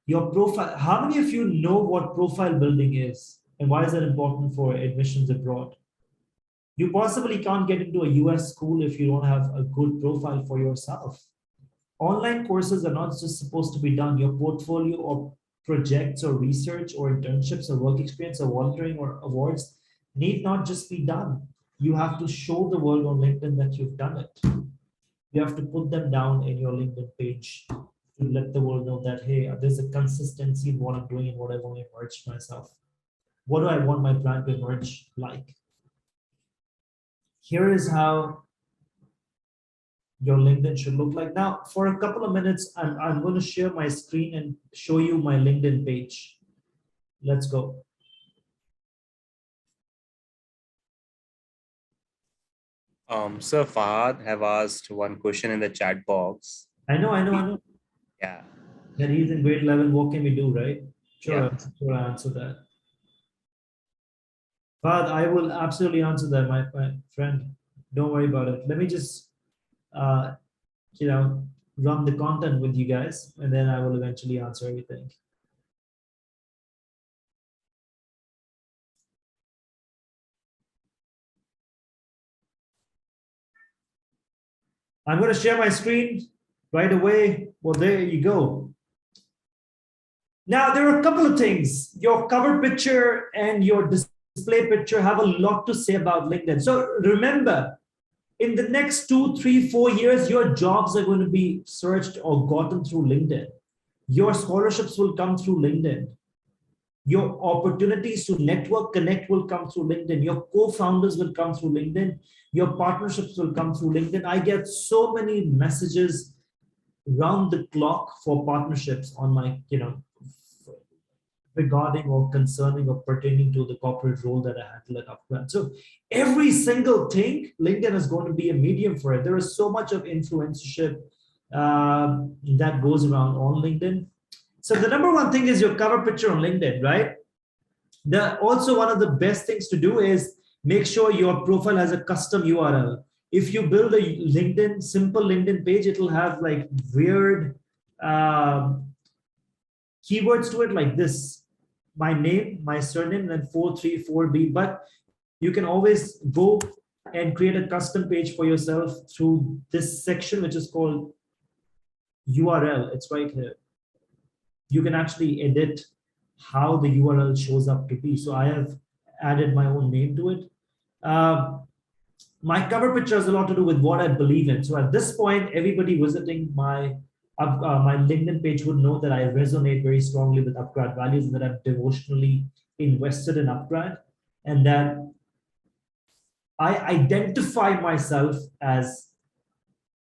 Your profile, how many of you know what profile building is and why is that important for admissions abroad? You possibly can't get into a US school if you don't have a good profile for yourself. Online courses are not just supposed to be done. Your portfolio or projects or research or internships or work experience or volunteering or awards need not just be done. You have to show the world on LinkedIn that you've done it. You have to put them down in your LinkedIn page to let the world know that, hey, there's a consistency in what I'm doing and what I want to emerge myself. What do I want my brand to emerge like? Here is how your LinkedIn should look like. Now, for a couple of minutes, I'm going to share my screen and show you my LinkedIn page. Let's go. Sir Fahad have asked one question in the chat box. I know. Yeah, That he's in grade 11. What can we do, right? yeah. Sure, I answer that. But I will absolutely answer that, my friend. Don't worry about it. Let me just, uh, you know, run the content with you guys, and then I will eventually answer everything. I'm going to share my screen right away. Well, there you go. Now, there are a couple of things. Your cover picture and your display picture have a lot to say about LinkedIn. So remember, in the next 2, 3, 4 years, your jobs are going to be searched or gotten through LinkedIn. Your scholarships will come through LinkedIn. Your opportunities to network, connect will come through LinkedIn. Your co-founders will come through LinkedIn. Your partnerships will come through LinkedIn. I get so many messages round the clock for partnerships on my, regarding or concerning or pertaining to the corporate role that I handle at upGrad. So every single thing, LinkedIn is going to be a medium for it. There is so much of influencership that goes around on LinkedIn. So the number one thing is your cover picture on LinkedIn, right? Also one of the best things to do is make sure your profile has a custom URL. If you build a simple LinkedIn page, it will have like weird keywords to it like this: my name, my surname, then 434B. But you can always go and create a custom page for yourself through this section, which is called URL. It's right here. You can actually edit how the URL shows up to be. So I have added my own name to it. My cover picture has a lot to do with what I believe in. So at this point, everybody visiting my LinkedIn page would know that I resonate very strongly with upGrad values and that I'm devotionally invested in upGrad, and that I identify myself as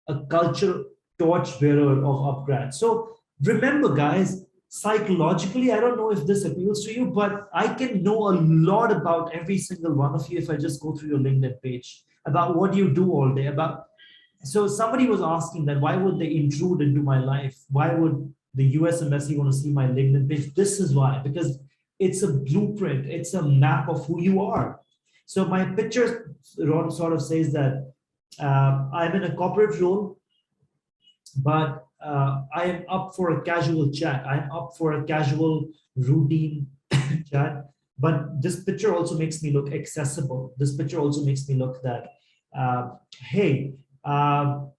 a cultural torchbearer of upGrad. So remember, guys, psychologically, I don't know if this appeals to you, but I can know a lot about every single one of you if I just go through your LinkedIn page, about what you do all day, about. So somebody was asking that why would they intrude into my life? Why would the US embassy want to see my LinkedIn page? This is why, because it's a blueprint, it's a map of who you are. So my picture sort of says that I'm in a corporate role, but I am up for a casual chat. I'm up for a casual routine chat. But this picture also makes me look accessible. This picture also makes me look that, hey, one,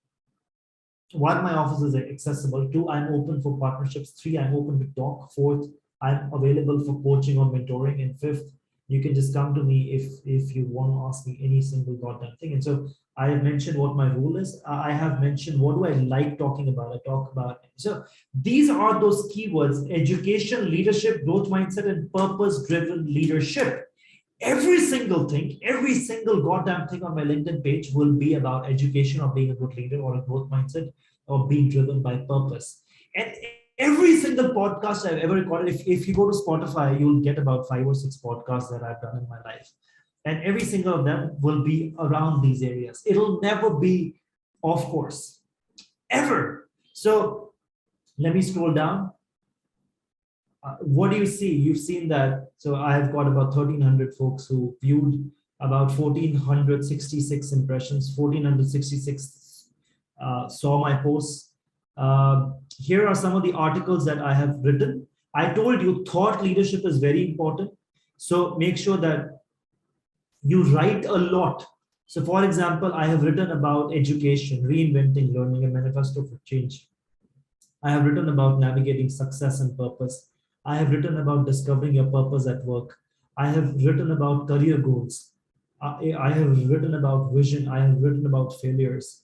my office is accessible. Two, I'm open for partnerships. Three, I'm open to talk. Fourth, I'm available for coaching or mentoring. And fifth, you can just come to me if you want to ask me any single goddamn thing. And so I have mentioned what my role is. I have mentioned what do I like talking about. I talk about. So these are those keywords: education, leadership, growth mindset, and purpose-driven leadership. Every single thing, every single goddamn thing on my LinkedIn page will be about education or being a good leader or a growth mindset or being driven by purpose. And every single podcast I've ever recorded, if you go to Spotify, you'll get about 5 or 6 podcasts that I've done in my life. And every single of them will be around these areas. It'll never be off course, ever. So let me scroll down. What do you see? You've seen that. So I've got about 1,300 folks who viewed about 1,466 impressions, 1,466 saw my posts. Here are some of the articles that I have written. I told you thought leadership is very important. So make sure that you write a lot. So for example, I have written about education, reinventing learning, a manifesto for change. I have written about navigating success and purpose. I have written about discovering your purpose at work. I have written about career goals. I have written about vision. I have written about failures.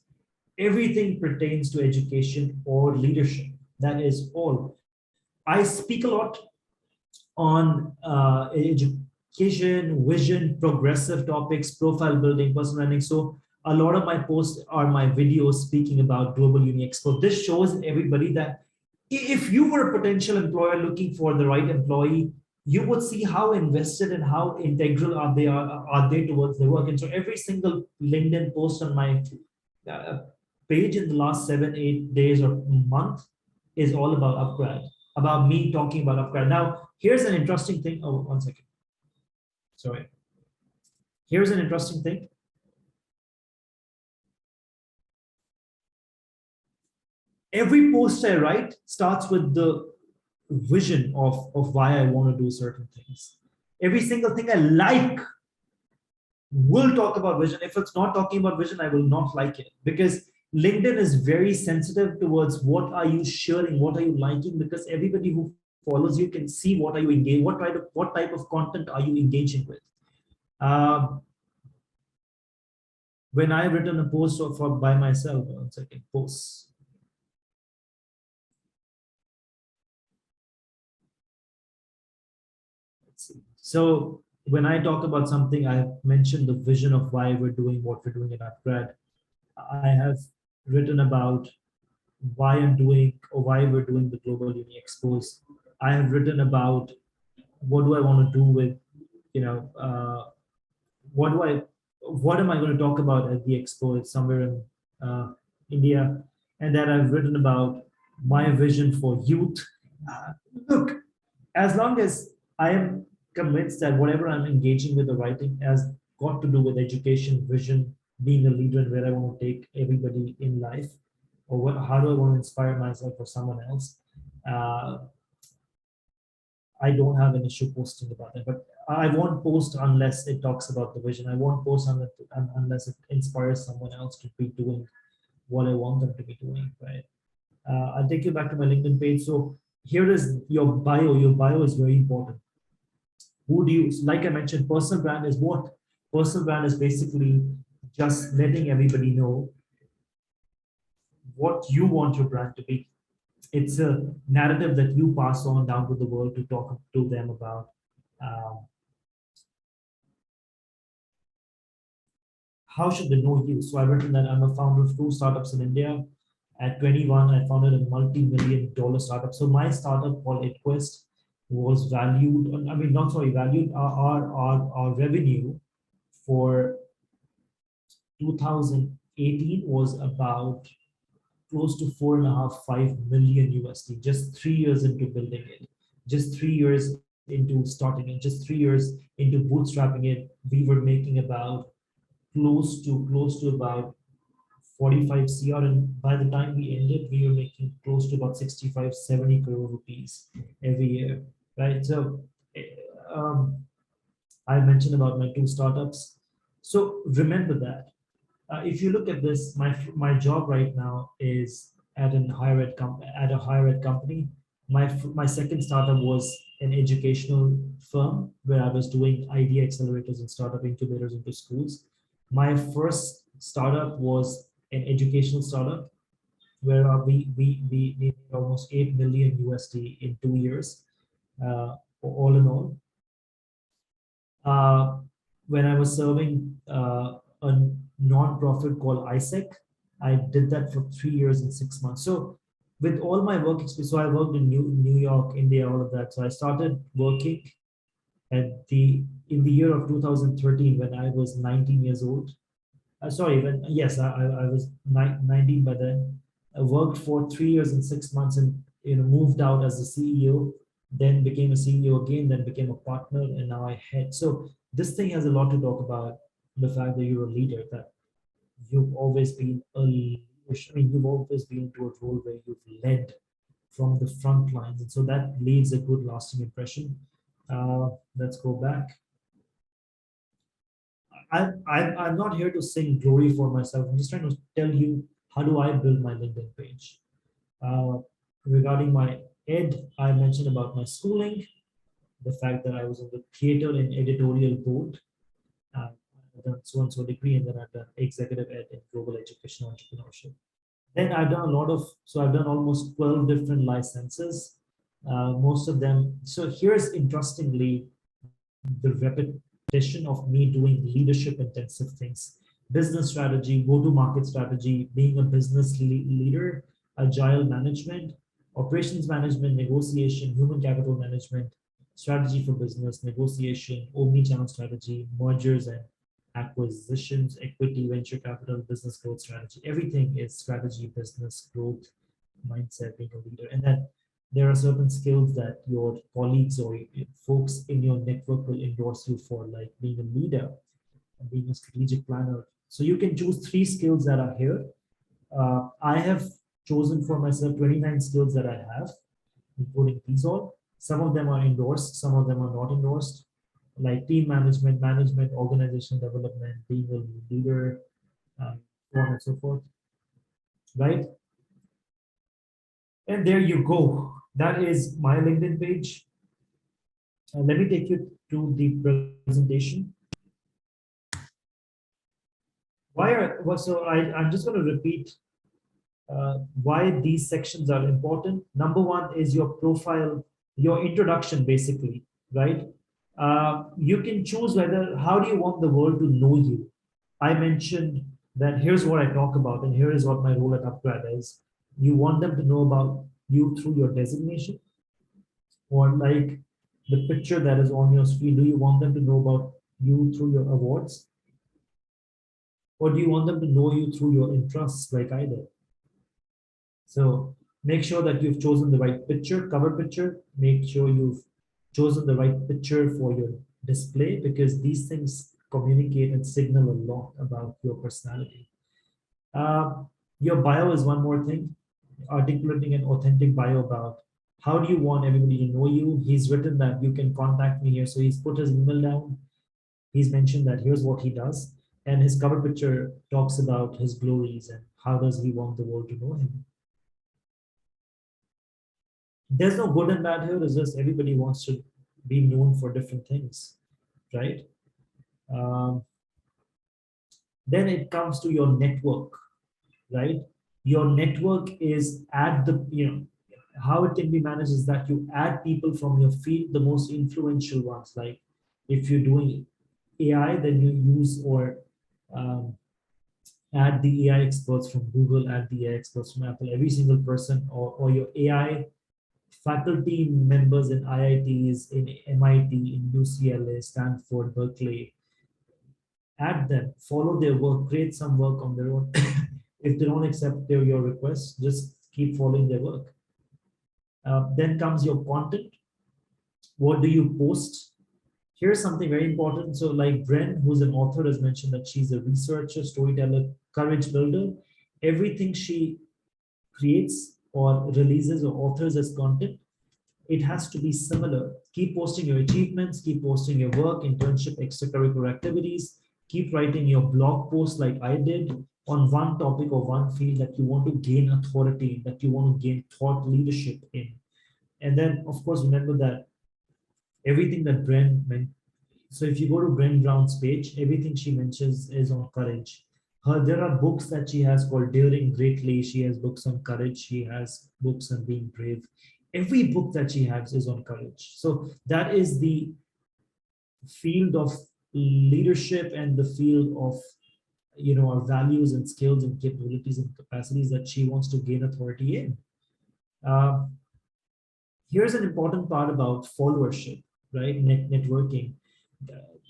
Everything pertains to education or leadership. That is all. I speak a lot on education, vision, progressive topics, profile building, personal branding. So a lot of my posts are my videos speaking about Global Uni Expo. This shows everybody that if you were a potential employer looking for the right employee, you would see how invested and how integral are they towards their work. And so every single LinkedIn post on my uh, page in the last 7, 8 days or month is all about upgrad, about me talking about upgrad. Now, here's an interesting thing. Oh, 1 second. Sorry. Here's an interesting thing. Every post I write starts with the vision of why I want to do certain things. Every single thing I like will talk about vision. If it's not talking about vision, I will not like it, because LinkedIn is very sensitive towards what are you sharing, what are you liking, because everybody who follows you can see what are you engaging, what type of content are you engaging with. When I've written a post for by myself, 1 second, posts. Let's see. So when I talk about something, I have mentioned the vision of why we're doing what we're doing in upGrad. I have written about why I'm doing or why we're doing the Global Uni Expos. I have written about what do I want to do with, what do I, what am I going to talk about at the expo? It's somewhere in India, and then I've written about my vision for youth. Look, as long as I am convinced that whatever I'm engaging with the writing has got to do with education, vision, being a leader, and where I want to take everybody in life, or how do I want to inspire myself or someone else, I don't have an issue posting about it. But I won't post unless it talks about the vision. I won't post unless it inspires someone else to be doing what I want them to be doing, right? I'll take you back to my LinkedIn page. So here is your bio. Your bio is very important. Who do you, like I mentioned, personal brand is what? Personal brand is basically just letting everybody know what you want your brand to be. It's a narrative that you pass on down to the world to talk to them about. How should they know you? So I've written that I'm a founder of 2 startups in India. At 21, I founded a multi-million-dollar startup. So my startup called ItQuest was valued, I mean, not sorry, valued our revenue for 2018 was about close to 4.5-5 million USD, just 3 years into building it, just 3 years into starting it, just 3 years into bootstrapping it. We were making about close to about 45 CR, and by the time we ended, we were making close to about 65-70 crore rupees every year, right? So um, I mentioned about my 2 startups. So remember that. If you look at this, my job right now is at a higher ed company. My second startup was an educational firm where I was doing idea accelerators and startup incubators into schools. My first startup was an educational startup where we made almost 8 million USD in 2 years, all in all. When I was serving a non-profit called ISEC, I did that for 3 years and 6 months. So with all my work experience, so I worked in New York, India, all of that. So I started working in the year of 2013 when I was 19 years old. Sorry, yes, I was 19 by then. I worked for 3 years and 6 months, and moved out as the CEO, then became a CEO again, then became a partner, and now I head. So this thing has a lot to talk about. the fact that you're a leader, that you've always been you've always been into a role where you've led from the front lines. And so that leaves a good lasting impression. Let's go back. I'm not here to sing glory for myself. I'm just trying to tell you how do I build my LinkedIn page. Regarding my I mentioned about my schooling, the fact that I was on the theater and editorial board. I've done so and so degree, and then I've done executive ed in global education entrepreneurship. Then I've done a lot of, so I've done almost 12 different licenses. Most of them, so here's interestingly the repetition of me doing leadership intensive things: business strategy, go-to-market strategy, being a business leader, agile management, operations management, negotiation, human capital management, strategy for business, negotiation, omni-channel strategy, mergers and acquisitions, equity, venture capital, business growth strategy. Everything is strategy, business growth, mindset, being a leader. And then there are certain skills that your colleagues or folks in your network will endorse you for, like being a leader and being a strategic planner. So you can choose 3 skills that are here. I have chosen for myself 29 skills that I have, including these all. Some of them are endorsed, some of them are not endorsed, like team management, organization development, being a leader, so on and so forth, right? And there you go. That is my LinkedIn page. Let me take you to the presentation. I'm just going to repeat why these sections are important. Number one is your profile, your introduction, basically, right? You can choose how do you want the world to know you? I mentioned that here's what I talk about, and here is what my role at upGrad is. You want them to know about you through your designation, or like the picture that is on your screen. Do you want them to know about you through your awards? Or do you want them to know you through your interests like I did? So make sure that you've chosen the right picture, cover picture. Make sure you've chosen the right picture for your display, because these things communicate and signal a lot about your personality. Your bio is one more thing, articulating an authentic bio about how do you want everybody to know you. He's written that you can contact me here. So he's put his email down. He's mentioned that here's what he does. And his cover picture talks about his glories and how does he want the world to know him. There's no good and bad here. It's just everybody wants to be known for different things, right? Then it comes to your network, right? Your network is at the, how it can be managed is that you add people from your field, the most influential ones. Like if you're doing AI, then you use or add the AI experts from Google, add the AI experts from Apple, every single person, or your AI faculty members in IITs, in MIT, in UCLA, Stanford, Berkeley. Add them, follow their work, create some work on their own. If they don't accept your requests, just keep following their work. Then comes your content. What do you post? Here's something very important. So like Bren, who's an author, has mentioned that she's a researcher, storyteller, courage builder. Everything she creates or releases or authors as content, it has to be similar. Keep posting your achievements, keep posting your work, internship, extracurricular activities, keep writing your blog posts like I did on one topic or one field that you want to gain authority, that you want to gain thought leadership in. And then, of course, remember that everything that Bren meant. So if you go to Bren Brown's page, everything she mentions is on courage. There are books that she has called Daring Greatly. She has books on courage. She has books on being brave. Every book that she has is on courage. So that is the field of leadership and the field of our values and skills and capabilities and capacities that she wants to gain authority in. Here's an important part about followership, right? Networking.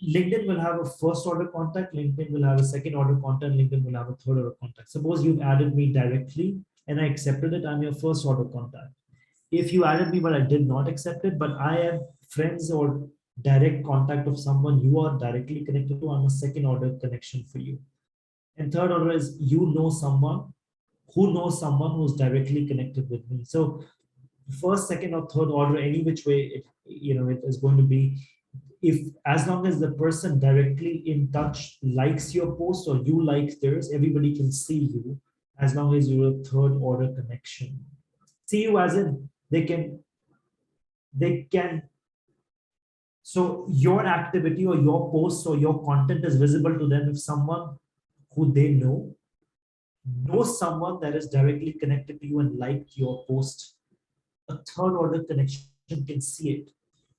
LinkedIn will have a first order contact, LinkedIn will have a second order contact, LinkedIn will have a third order contact. Suppose you've added me directly and I accepted it, I'm your first order contact. If you added me but I did not accept it, but I am friends or direct contact of someone you are directly connected to. I'm a second order connection for you. And third order is you know someone who knows someone who's directly connected with me. So first, second, or third order, any which way it is going to be, if as long as the person directly in touch likes your post or you like theirs, everybody can see you as long as you're a third order connection. See you as in they can so your activity or your posts or your content is visible to them if someone who they knows someone that is directly connected to you and liked your post. A third order connection can see it,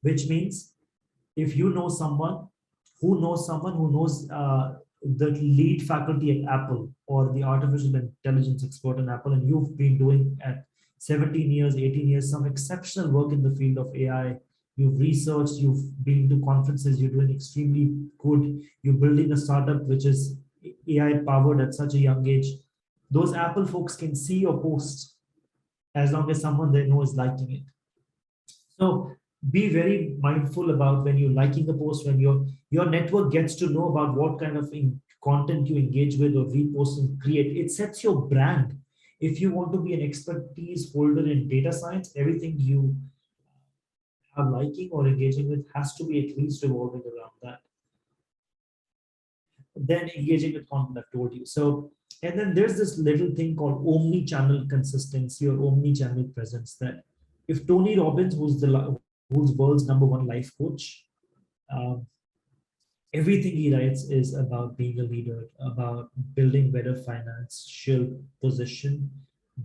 which means if you know someone who knows the lead faculty at Apple or the artificial intelligence expert in Apple, and you've been doing at 17 years, 18 years, some exceptional work in the field of AI. You've researched, you've been to conferences, you're doing extremely good. You're building a startup which is AI powered at such a young age. Those Apple folks can see your post as long as someone they know is liking it. So be very mindful about when you're liking a post, when your network gets to know about what kind of content you engage with or repost and create. It sets your brand. If you want to be an expertise holder in data science, everything you are liking or engaging with has to be at least revolving around that. Then engaging with content I've told you. So, and then there's this little thing called omni-channel consistency or omni-channel presence, that if Tony Robbins, who's world's #1 life coach, um, everything he writes is about being a leader, about building better financial position,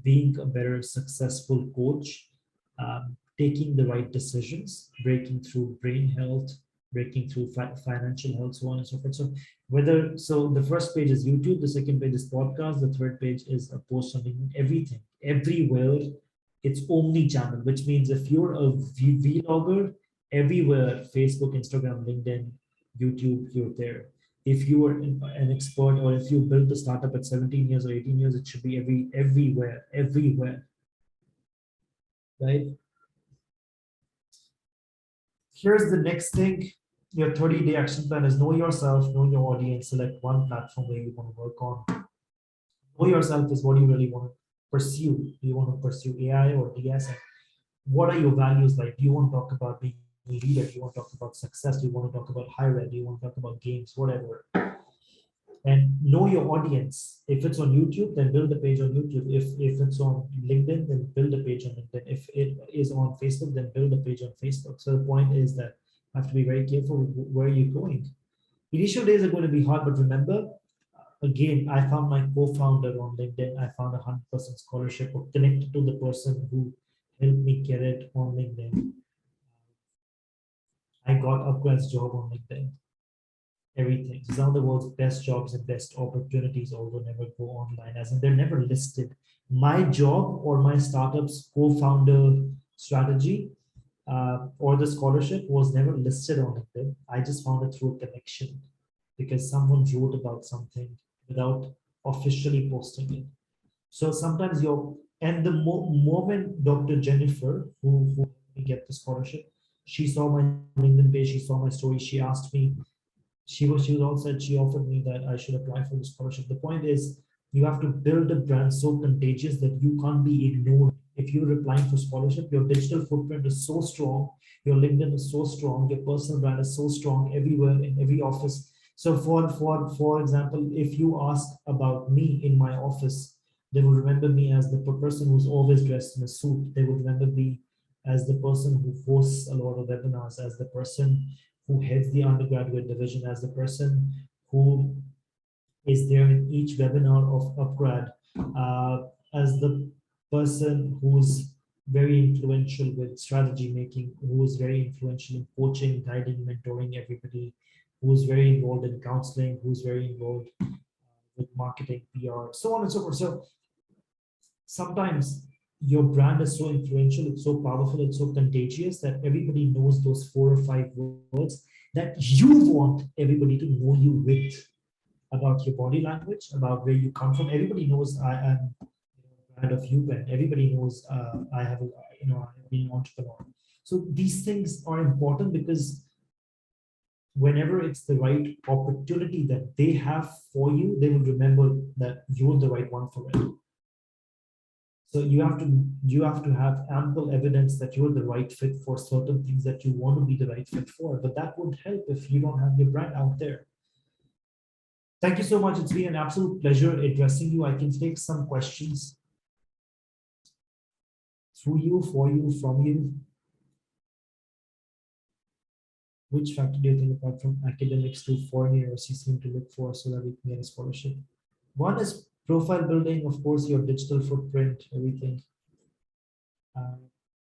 being a better successful coach, taking the right decisions, breaking through brain health, breaking through financial health, so on and so forth. So the first page is YouTube, the second page is podcast, the third page is a post on LinkedIn. Everything, everywhere, it's omni-channel, which means if you're a vlogger, everywhere, Facebook, Instagram, LinkedIn, YouTube, you're there. If you are an expert or if you built a startup at 17 years or 18 years, it should be everywhere, right? Here's the next thing. Your 30-day action plan is know yourself, know your audience, select one platform where you want to work on. Know yourself is what you really want to pursue. Do you want to pursue AI or DS? What are your values like? Do you want to talk about being a leader? Do you want to talk about success? Do you want to talk about higher ed? Do you want to talk about games? Whatever. And know your audience. If it's on YouTube, then build a page on YouTube. If it's on LinkedIn, then build a page on LinkedIn. If it is on Facebook, then build a page on Facebook. So the point is that I have to be very careful where you're going. Initial days are going to be hard, but remember, again, I found my co-founder on LinkedIn. I found 100% scholarship or connected to the person who helped me get it on LinkedIn. I got upGrad's job on LinkedIn. Everything. Some of the world's best jobs and best opportunities also never go online, as in they're never listed. My job or my startup's co-founder strategy or the scholarship was never listed on LinkedIn. I just found it through a connection because someone wrote about something without officially posting it. So sometimes and the moment Dr. Jennifer, who helped me get the scholarship, she saw my LinkedIn page, she saw my story, she asked me, she all said she offered me that I should apply for the scholarship. The point is you have to build a brand so contagious that you can't be ignored. If you're applying for scholarship, your digital footprint is so strong, your LinkedIn is so strong, your personal brand is so strong everywhere in every office. So for example, if you ask about me in my office, they will remember me as the person who's always dressed in a suit. They would remember me as the person who hosts a lot of webinars, as the person who heads the undergraduate division, as the person who is there in each webinar of upGrad, as the person who's very influential with strategy making, who's very influential in coaching, guiding, mentoring everybody, who's very involved in counseling, who's very involved with marketing, PR, so on and so forth. So sometimes your brand is so influential, it's so powerful, it's so contagious that everybody knows those 4 or 5 words that you want everybody to know you with, about your body language, about where you come from. Everybody knows I am a brand of UPenn. Everybody knows I have, I'm being an entrepreneur. So these things are important because whenever it's the right opportunity that they have for you, they will remember that you're the right one for it. So you have to have ample evidence that you're the right fit for certain things that you want to be the right fit for. But that would help if you don't have your brand out there. Thank you so much. It's been an absolute pleasure addressing you. I can take some questions through you, for you, from you. Which factor do you think, apart from academics, do foreign universities seem to look for so that we can get a scholarship? One is profile building, of course, your digital footprint, everything.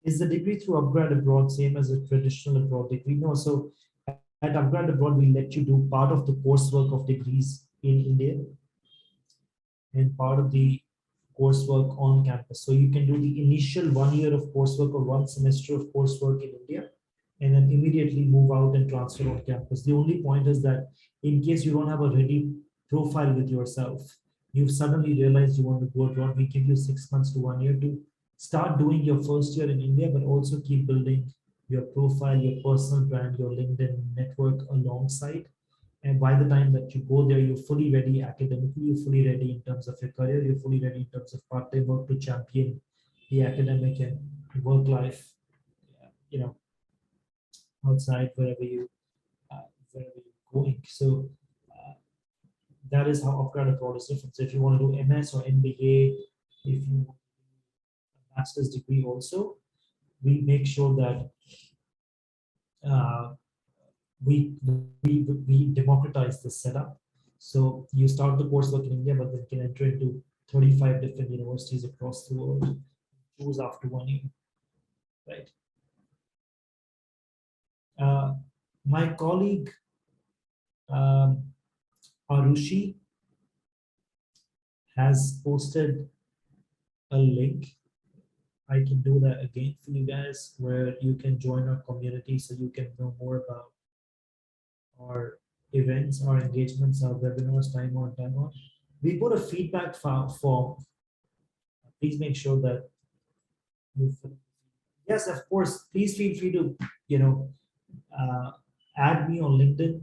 Is the degree through upgrad abroad same as a traditional abroad degree? No. So at upgrad abroad, we let you do part of the coursework of degrees in India and part of the coursework on campus. So you can do the initial 1 year of coursework or 1 semester of coursework in India, and then immediately move out and transfer on campus. The only point is that in case you don't have a ready profile with yourself, you've suddenly realized you want to go abroad, we give you 6 months to 1 year to start doing your first year in India, but also keep building your profile, your personal brand, your LinkedIn network alongside. And by the time that you go there, you're fully ready academically, you're fully ready in terms of your career, you're fully ready in terms of part-time work to champion the academic and work life, you know, outside wherever you're going. So that is how upgrad abroad is different. So if you want to do MS or MBA, if you want a master's degree also, we make sure that uh, we democratize the setup. So you start the coursework in India, but then can enter into 35 different universities across the world, choose after 1 year, right? My colleague um, Arushi has posted a link. I can do that again for you guys, where you can join our community so you can know more about our events, our engagements, our webinars, time on, time on. We put a feedback form. Please make sure that you fill. Yes, of course. Please feel free to, uh, add me on LinkedIn.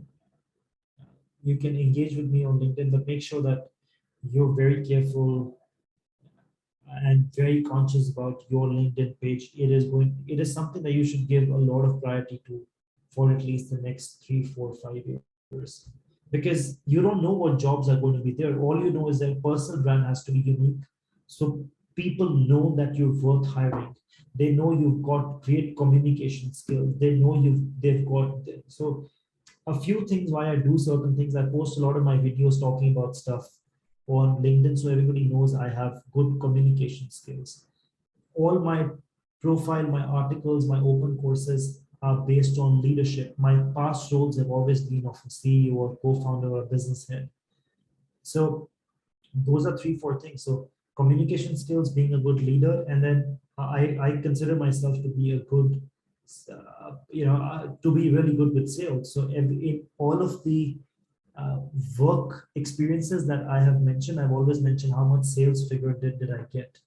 You can engage with me on LinkedIn, but make sure that you're very careful and very conscious about your LinkedIn page. It is something that you should give a lot of priority to for at least the next 3, 4, 5 years. Because you don't know what jobs are going to be there. All you know is that personal brand has to be unique. So people know that you're worth hiring. They know you've got great communication skills. They know they've got, so a few things why I do certain things. I post a lot of my videos talking about stuff on LinkedIn so everybody knows I have good communication skills. All my profile, my articles, my open courses are based on leadership. My past roles have always been of a CEO or co-founder or business head. So those are 3, 4 things. So communication skills, being a good leader, and then I consider myself to be a good, to be really good with sales. So in all of the work experiences that I have mentioned, I've always mentioned how much sales figure did I get.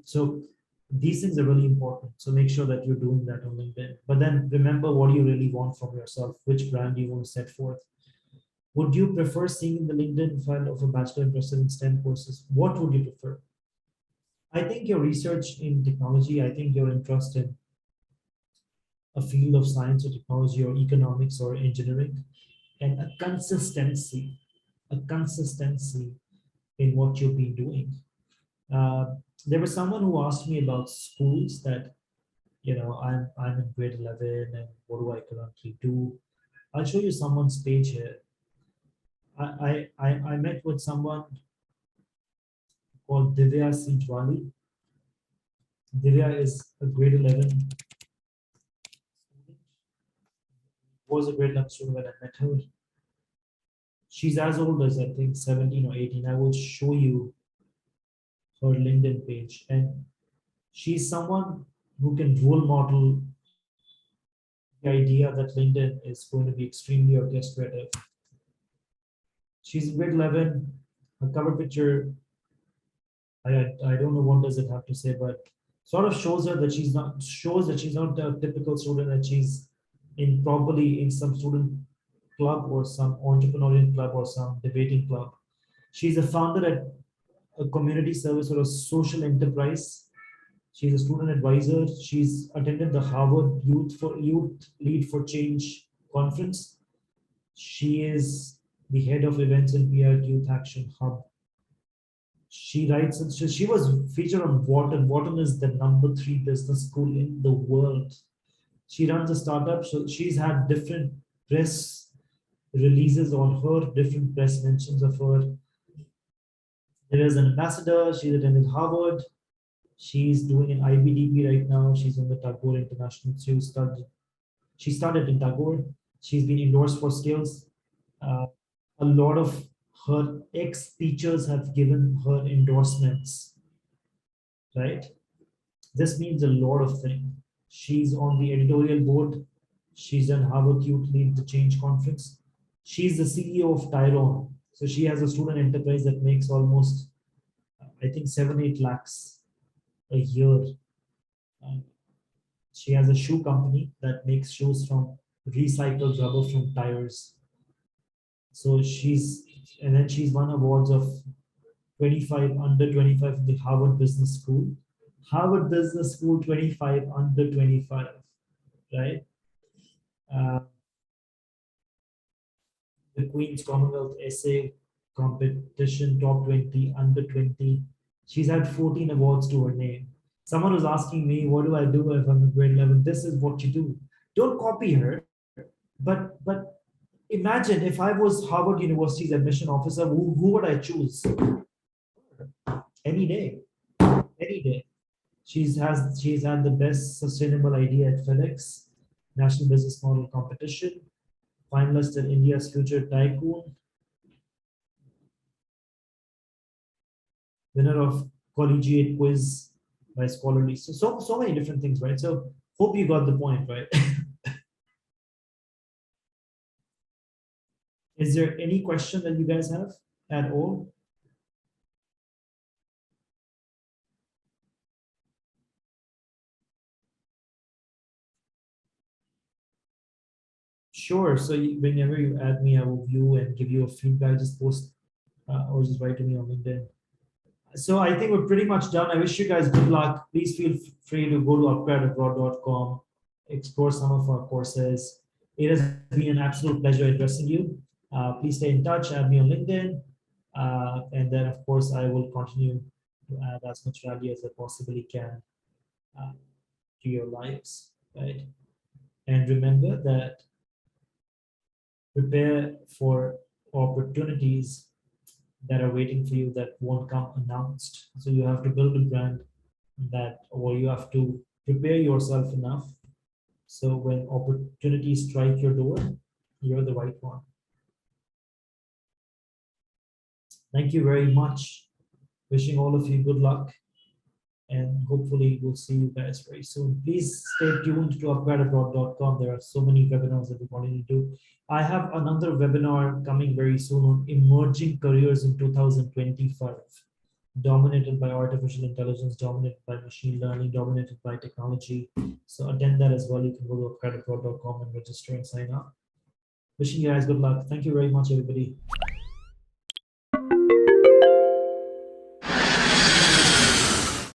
So these things are really important. So make sure that you're doing that on LinkedIn. But then remember, what do you really want from yourself? Which brand do you want to set forth? Would you prefer seeing in the LinkedIn file of a bachelor interested in STEM courses? What would you prefer? I think your research in technology, I think your interest in a field of science or technology or economics or engineering, and a consistency in what you've been doing. There was someone who asked me about schools that, I'm in grade 11 and what do I currently do? I'll show you someone's page here. I met with someone called Divya Sijwali. Divya is a grade 11 student, was a grade 11 student when I met her. She's as old as, I think, 17 or 18. I will show you her LinkedIn page. And she's someone who can role model the idea that LinkedIn is going to be extremely orchestrative. She's in grade 11. Her cover picture, I don't know what does it have to say, but sort of shows that she's not a typical student, that she's probably in some student club or some entrepreneurial club or some debating club. She's a founder at a community service or a social enterprise. She's a student advisor. She's attended the Harvard Youth Lead for Change conference. She is the head of events and PR at Youth Action Hub. She writes, and she was featured on Wharton. Wharton is the #3 business school in the world. She runs a startup, so she's had different press releases on her, different press mentions of her. There is an ambassador. She's attended Harvard. She's doing an IBDP right now. She's on the Tagore International. She started in Tagore. She's been endorsed for skills. A lot of her ex-teachers have given her endorsements, right? This means a lot of things. She's on the editorial board. She's done Harvard Youth Lead the Change Conference. She's the CEO of Tyrone. So she has a student enterprise that makes almost, I think, 7-8 lakhs a year. She has a shoe company that makes shoes from recycled rubber from tires. So she's won awards of 25 under 25 in the Harvard Business School. Harvard Business School 25 under 25, right? The Queen's Commonwealth Essay Competition Top 20 under 20. She's had 14 awards to her name. Someone was asking me, what do I do if I'm in grade 11? This is what you do. Don't copy her, but imagine if I was Harvard University's admission officer, who would I choose? Any day, any day. She's had the best sustainable idea at FedEx, National Business Model Competition, finalist at India's Future Tycoon, winner of collegiate quiz by Scholarly. So many different things, right? So hope you got the point, right? Is there any question that you guys have at all? Sure. So whenever you add me, I will view and give you a feedback. Just post or just write to me on LinkedIn. So I think we're pretty much done. I wish you guys good luck. Please feel free to go to upgradabroad.com, explore some of our courses. It has been an absolute pleasure addressing you. Please stay in touch, add me on LinkedIn. And then, of course, I will continue to add as much value as I possibly can to your lives, right? And remember that prepare for opportunities that are waiting for you that won't come announced. So you have to build a brand or you have to prepare yourself enough. So when opportunities strike your door, you're the right one. Thank you very much. Wishing all of you good luck. And hopefully we'll see you guys very soon. Please stay tuned to upgradabroad.com. There are so many webinars that we want to do. I have another webinar coming very soon on emerging careers in 2025, dominated by artificial intelligence, dominated by machine learning, dominated by technology. So attend that as well. You can go to upgradabroad.com and register and sign up. Wishing you guys good luck. Thank you very much, everybody.